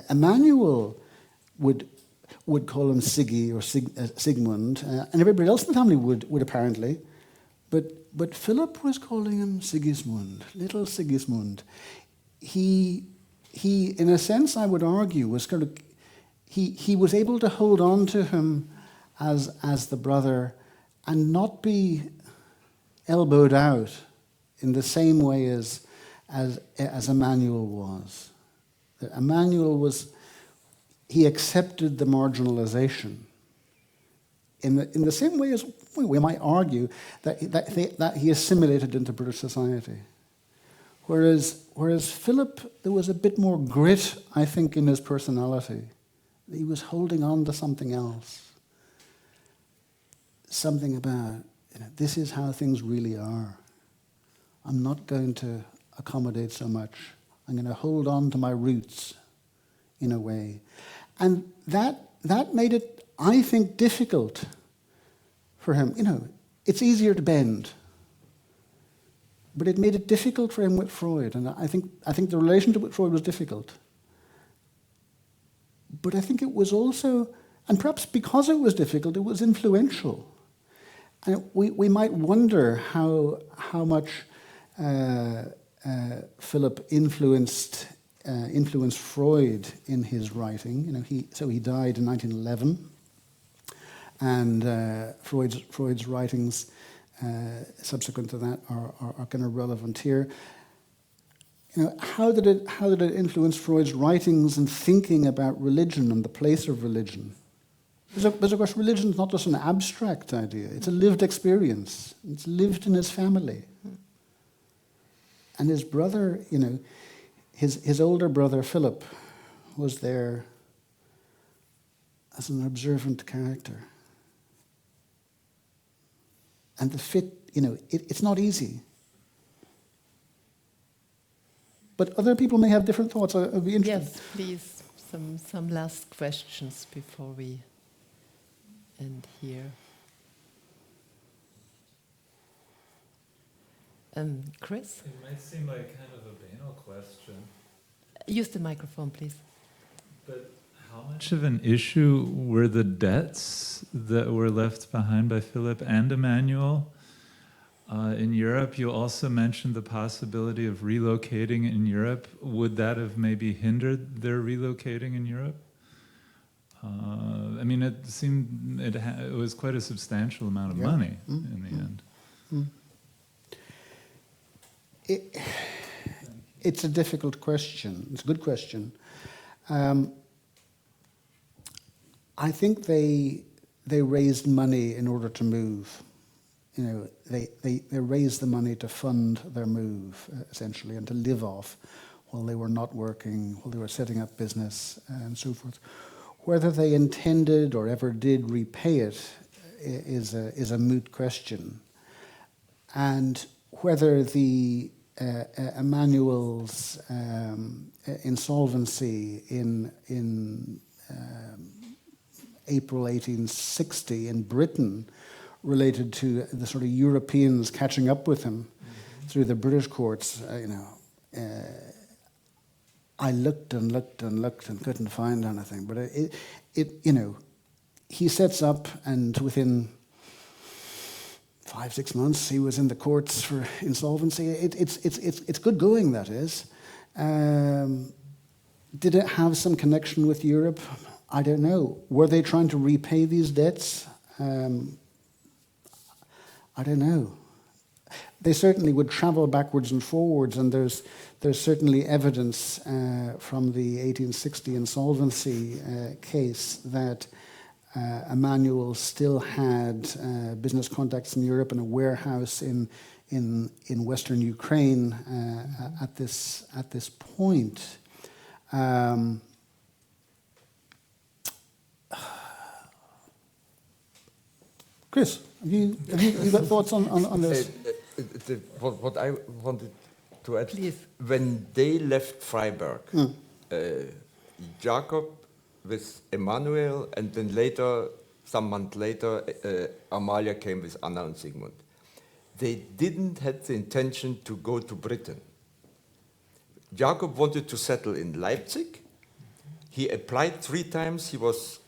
Emanuel would call him Siggy or Sigmund, and everybody else in the family would apparently. But Philip was calling him Sigismund, little Sigismund. He, in a sense, I would argue, was kind of he was able to hold on to him as the brother and not be elbowed out in the same way as Emanuel was. Emanuel he accepted the marginalization in the same way as we might argue that he assimilated into British society. Whereas Philip, there was a bit more grit, I think, in his personality. He was holding on to something else. Something about, this is how things really are. I'm not going to accommodate so much. I'm going to hold on to my roots in a way. And that made it, I think, difficult for him. It's easier to bend. But it made it difficult for him with Freud. And I think the relationship with Freud was difficult. But I think it was also, and perhaps because it was difficult, it was influential. And we might wonder how much Philip influenced Freud in his writing. He died in 1911, and Freud's writings subsequent to that are kind of relevant here. How did it influence Freud's writings and thinking about religion and the place of religion? Because of course, religion is not just an abstract idea; it's a lived experience. It's lived in his family, and his brother, his older brother Philip, was there as an observant character. And the fit, it's not easy. But other people may have different thoughts. I'd be interested. Yes, please. Some last questions before we end here. Chris? It might seem like kind of a banal question. Use the microphone, please. But how much of an issue were the debts that were left behind by Philip and Emanuel? In Europe, you also mentioned the possibility of relocating in Europe. Would that have maybe hindered their relocating in Europe? I mean, it seemed it was quite a substantial amount of money in the end. It's a difficult question. It's a good question. I think they raised money in order to move. You know, they raised the money to fund their move, essentially, and to live off while they were not working, while they were setting up business and so forth. Whether they intended or ever did repay it is a moot question. And whether the Emanuel's insolvency in April 1860 in Britain related to the sort of Europeans catching up with him through the British courts, I looked and looked and looked and couldn't find anything. But he sets up, and within 5-6 months he was in the courts for insolvency. It's good going, that is. Did it have some connection with Europe? I don't know. Were they trying to repay these debts? I don't know. They certainly would travel backwards and forwards, and there's certainly evidence from the 1860 insolvency case that Emanuel still had business contacts in Europe and a warehouse in Western Ukraine at this point. Chris, have you got thoughts on this? What I wanted to add, Please. when they left Freiberg, Jacob with Emanuel, and then later, some months later, Amalia came with Anna and Sigmund. They didn't have the intention to go to Britain. Jacob wanted to settle in Leipzig. He applied 3 times. He was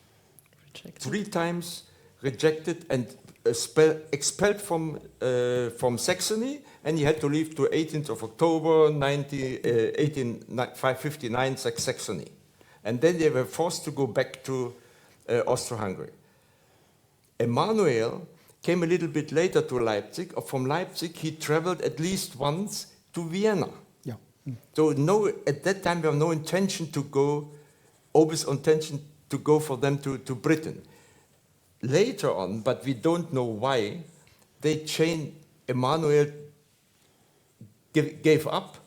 Rejected. 3 times rejected and expelled from Saxony, and he had to leave to 18th of October 1859 Saxony. And then they were forced to go back to Austro-Hungary. Emanuel came a little bit later to Leipzig. From Leipzig, he traveled at least once to Vienna. Yeah. So at that time, there was no intention to go, always intention to go for them to Britain. Later on, but we don't know why, they changed. Emanuel gave up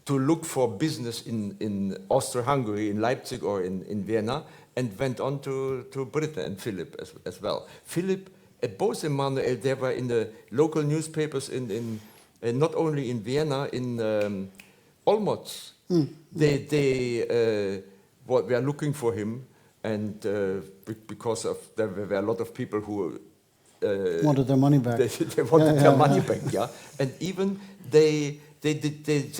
to look for business in Austro-Hungary, in Leipzig or in Vienna, and went on to Britain, and Philip as well. Philip, both Emanuel, they were in the local newspapers in not only in Vienna, in Olmütz. They were looking for him. And because of there were a lot of people who wanted their money back. They wanted their money back, yeah. And even they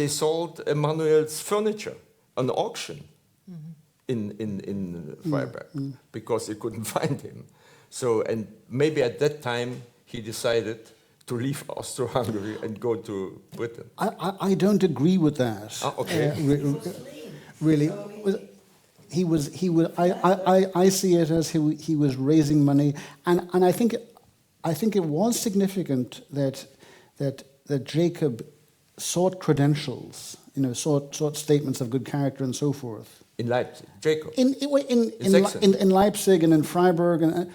sold Emanuel's furniture on auction in Freiberg because they couldn't find him. So, and maybe at that time he decided to leave Austro-Hungary and go to Britain. I don't agree with that. Ah, okay. Really. He was. I see it as he was raising money, and I think it was significant that Jacob sought credentials, sought statements of good character and so forth. In Leipzig, Jacob. In Leipzig and in Freiberg and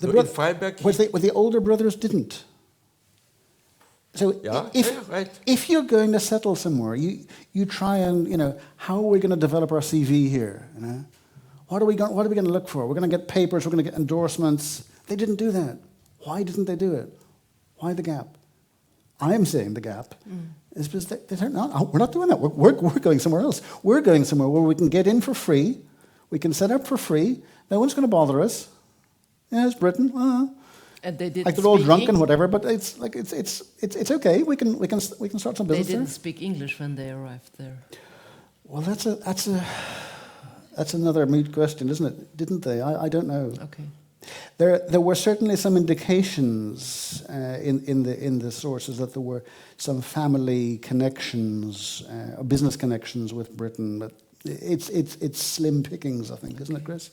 in Freiberg, what the older brothers didn't. So if you're going to settle somewhere, you try and how are we going to develop our CV here? What are we going to look for? We're going to get papers. We're going to get endorsements. They didn't do that. Why didn't they do it? Why the gap? I'm saying the gap is because they said, no, we're not doing that. We're going somewhere else. We're going somewhere where we can get in for free. We can set up for free. No one's going to bother us. Yeah, it's Britain. And they didn't like they're all drunk English. And whatever, but it's okay. We can start some They business didn't there. speak English when they arrived there. Well, that's That's another moot question, isn't it? Didn't they? I don't know. Okay. There were certainly some indications in the sources that there were some family connections, or business connections with Britain, but it's slim pickings, I think, isn't it, Chris?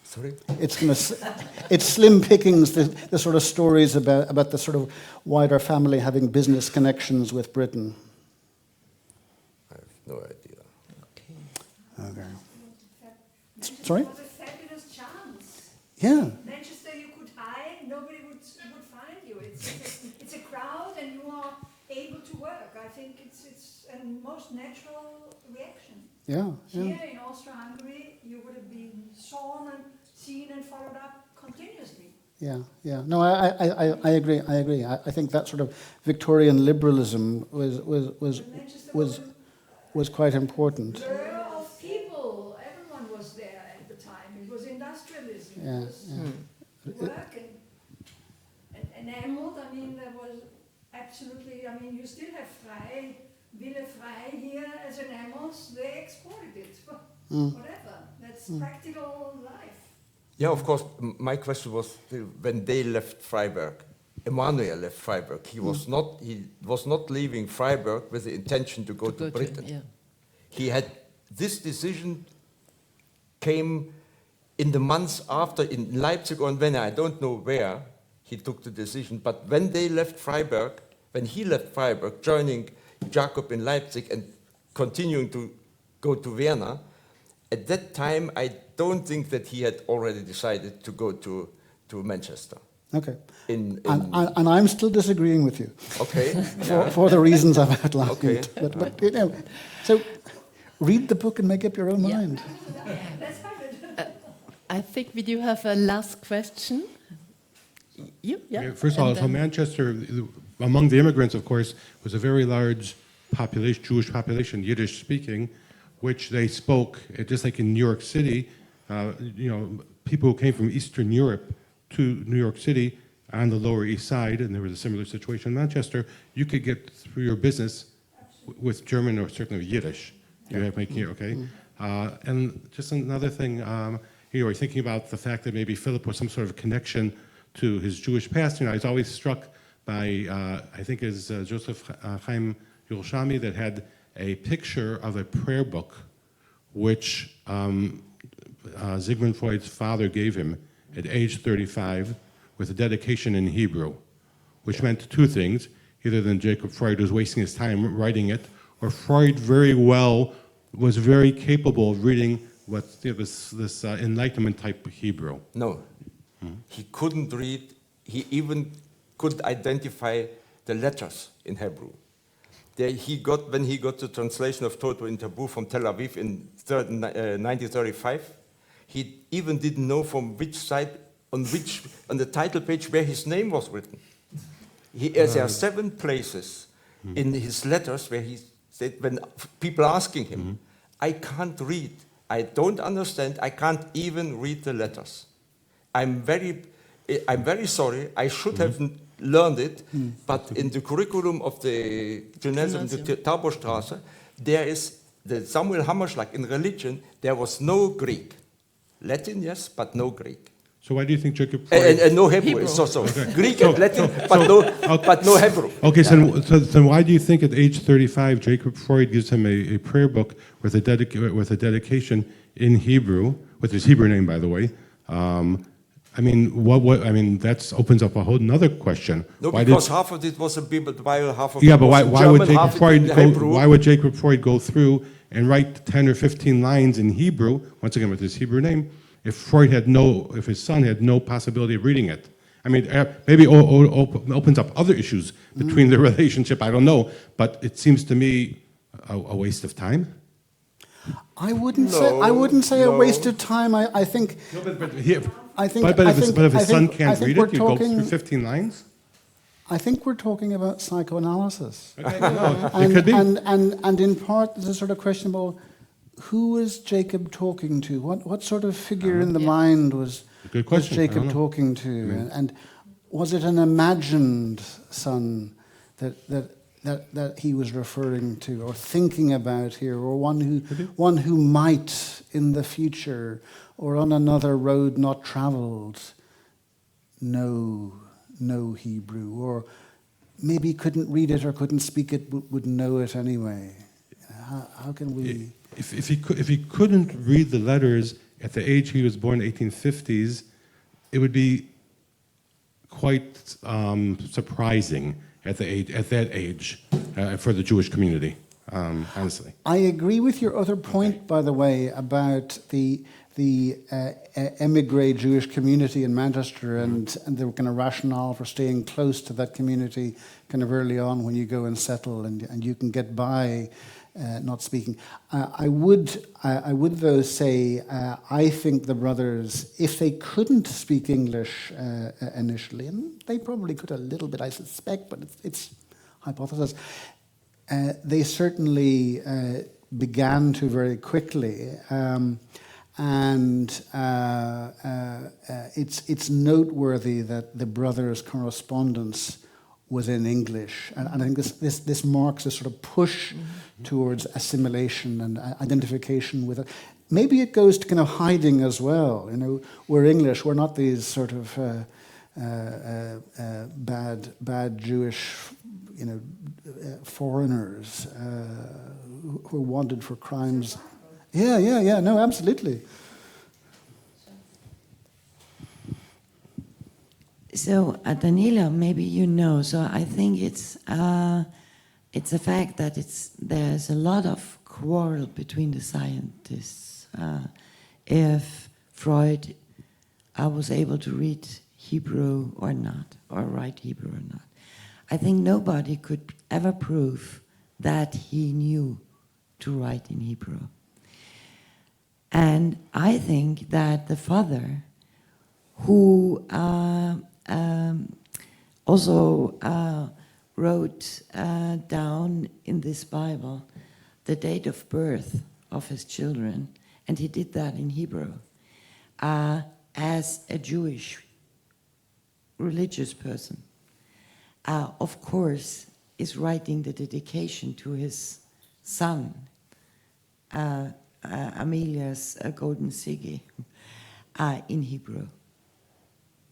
Sorry? It's slim pickings, the sort of stories about the sort of wider family having business connections with Britain. I have no idea. Okay. Sorry? It was a fabulous chance. Yeah. Manchester, you could hide, nobody would find you. It's a crowd, and you are able to work. I think it's a most natural reaction. Yeah. Here in Austria-Hungary, you would have been seen and followed up continuously. Yeah. No, I agree. I think that sort of Victorian liberalism was quite important. Blur of people, everyone was there at the time. It was industrialism. Yeah, It was work and enameled. I mean, there was absolutely. I mean, you still have Wille Frei here as enamels. They exported it. Whatever. That's practical life. Yeah, of course. My question was when they left Freiberg. Emanuel left Freiberg. He was not leaving Freiberg with the intention to go to Britain. Yeah. He had this decision came in the months after in Leipzig or in Vienna. I don't know where he took the decision, but when they left Freiberg, when he left Freiberg, joining Jacob in Leipzig and continuing to go to Vienna, at that time I don't think that he had already decided to go to Manchester. Okay. And I'm still disagreeing with you. Okay. For the reasons I've outlined. Okay. But you know, so read the book and make up your own Yeah. mind. Let's have it. I think we do have a last question. You? Yeah. Yeah, first of all, And so then- Manchester, among the immigrants, of course, was a very large population, Jewish population, Yiddish speaking, which they spoke, just like in New York City, people who came from Eastern Europe to New York City on the Lower East Side, and there was a similar situation in Manchester, you could get through your business with German or certainly Yiddish. You have making it, okay? And just another thing, we're thinking about the fact that maybe Philip was some sort of connection to his Jewish past. I was always struck by, I think it's Joseph Chaim Yerushalmi that had a picture of a prayer book which Sigmund Freud's father gave him at age 35 with a dedication in Hebrew, which meant two things. Either then Jacob Freud was wasting his time writing it, or Freud was very capable of reading this Enlightenment type Hebrew. No, he couldn't read. He even couldn't identify the letters in Hebrew. When he got the translation of Toto in Taboo from Tel Aviv in 1935, he even didn't know from which side, on the title page where his name was written. There are 7 places in his letters where he said, when people asking him, I can't read, I don't understand, I can't even read the letters. I'm very sorry, I should have learned it, but in the curriculum of the Gymnasium, the Tauberstraße, there is the Samuel Hammerschlag in religion, there was no Greek. Latin, yes, but no Greek. So why do you think Jacob Freud... And no Hebrew. So Greek and Latin, but no Hebrew. Okay, so why do you think at age 35 Jacob Freud gives him a prayer book with a dedication in Hebrew, with his Hebrew name, by the way? That opens up a whole another question. No, because half of it was a Bible, half of it yeah, but was why would Jacob Freud go through and write 10 or 15 lines in Hebrew, once again with his Hebrew name, if his son had no possibility of reading it? I mean, maybe opens up other issues between the relationship, I don't know, but it seems to me a waste of time. I wouldn't say a waste of time. I think. No, but if his son can't read it, you go through 15 lines. I think we're talking about psychoanalysis. Okay, it could be. And in part, there's a sort of question about who was Jacob talking to? What sort of figure in the mind was Jacob talking to? And was it an imagined son that that he was referring to or thinking about here, or one who might in the future, or on another road not travelled, know Hebrew, or maybe couldn't read it or couldn't speak it, but would know it anyway? How can we? If he couldn't read the letters at the age he was born, 1850s, it would be quite surprising at that age for the Jewish community. Honestly, I agree with your other point, by the way, about the emigre Jewish community in Manchester and the kind of rationale for staying close to that community kind of early on when you go and settle and you can get by not speaking. I would though say I think the brothers, if they couldn't speak English initially, and they probably could a little bit, I suspect, but it's hypothesis, they certainly began to very quickly. And it's noteworthy that the brothers' correspondence was in English, and I think this marks a sort of push towards assimilation and identification with it. Maybe it goes to kind of hiding as well. You know, we're English. We're not these sort of bad Jewish, you know, foreigners who are wanted for crimes. Yeah. No, absolutely. So, Danilo, maybe you know. So, I think it's a fact that there's a lot of quarrel between the scientists if Freud was able to read Hebrew or not, or write Hebrew or not. I think nobody could ever prove that he knew to write in Hebrew. And I think that the father, who also wrote down in this Bible the date of birth of his children, and he did that in Hebrew, as a Jewish religious person, of course, is writing the dedication to his son, Amelia's golden Sigi, in Hebrew,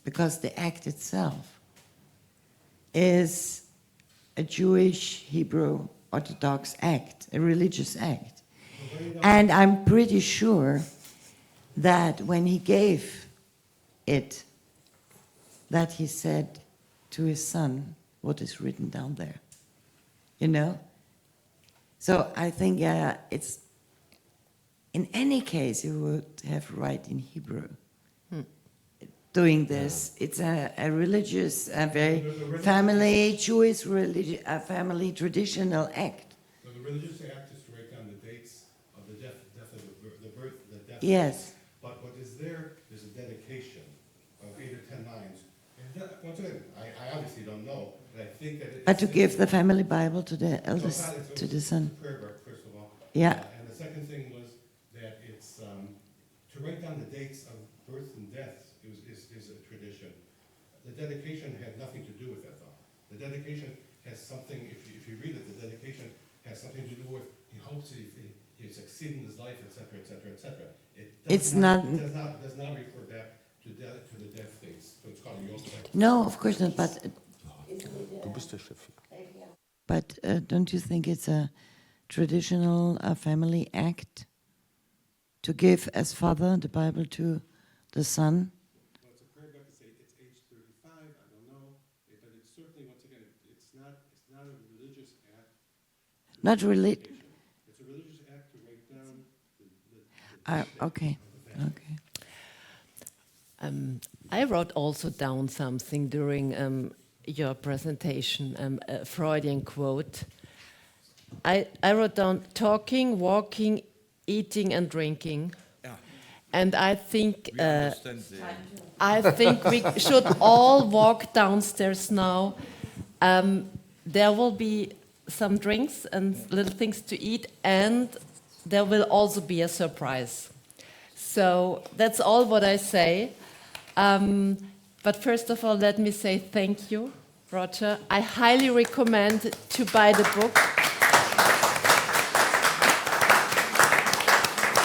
because the act itself is a Jewish Hebrew Orthodox act, a religious act. And I'm pretty sure that when he gave it, that he said to his son what is written down there, you know? So I think it's, in any case, you would have write in Hebrew. Doing this, it's a religious, a very family, Jewish family traditional act. So the religious act is to write down the dates of the death of the birth, the death. Yes. But what is there is a dedication of 8 or 10 lines. And once again, I obviously don't know, but I think that But to give the family Bible to the eldest, to the son. Freiberg, first of all. Yeah. And the second thing was that it's to write down the dates of birth and death is a tradition. The dedication had nothing to do with that, though. The dedication has something, if you read it, the dedication has something to do with, he hopes he succeed in his life, etc., etc., etc. It does not refer back to the death dates. So it's called a Yom. No, of course not, but don't you think it's a traditional family act to give as father the Bible to the son? Well, it's a prayer book. It's age 35. I don't know, but it's certainly, once again, it's not a religious act. Not really. It's a religious act to write down Okay. I wrote also down something during your presentation, a Freudian quote. I wrote down talking, walking, eating, and drinking. And I think we should all walk downstairs now. There will be some drinks and little things to eat, and there will also be a surprise. So that's all what I say. But first of all, let me say thank you Roger, I highly recommend to buy the book.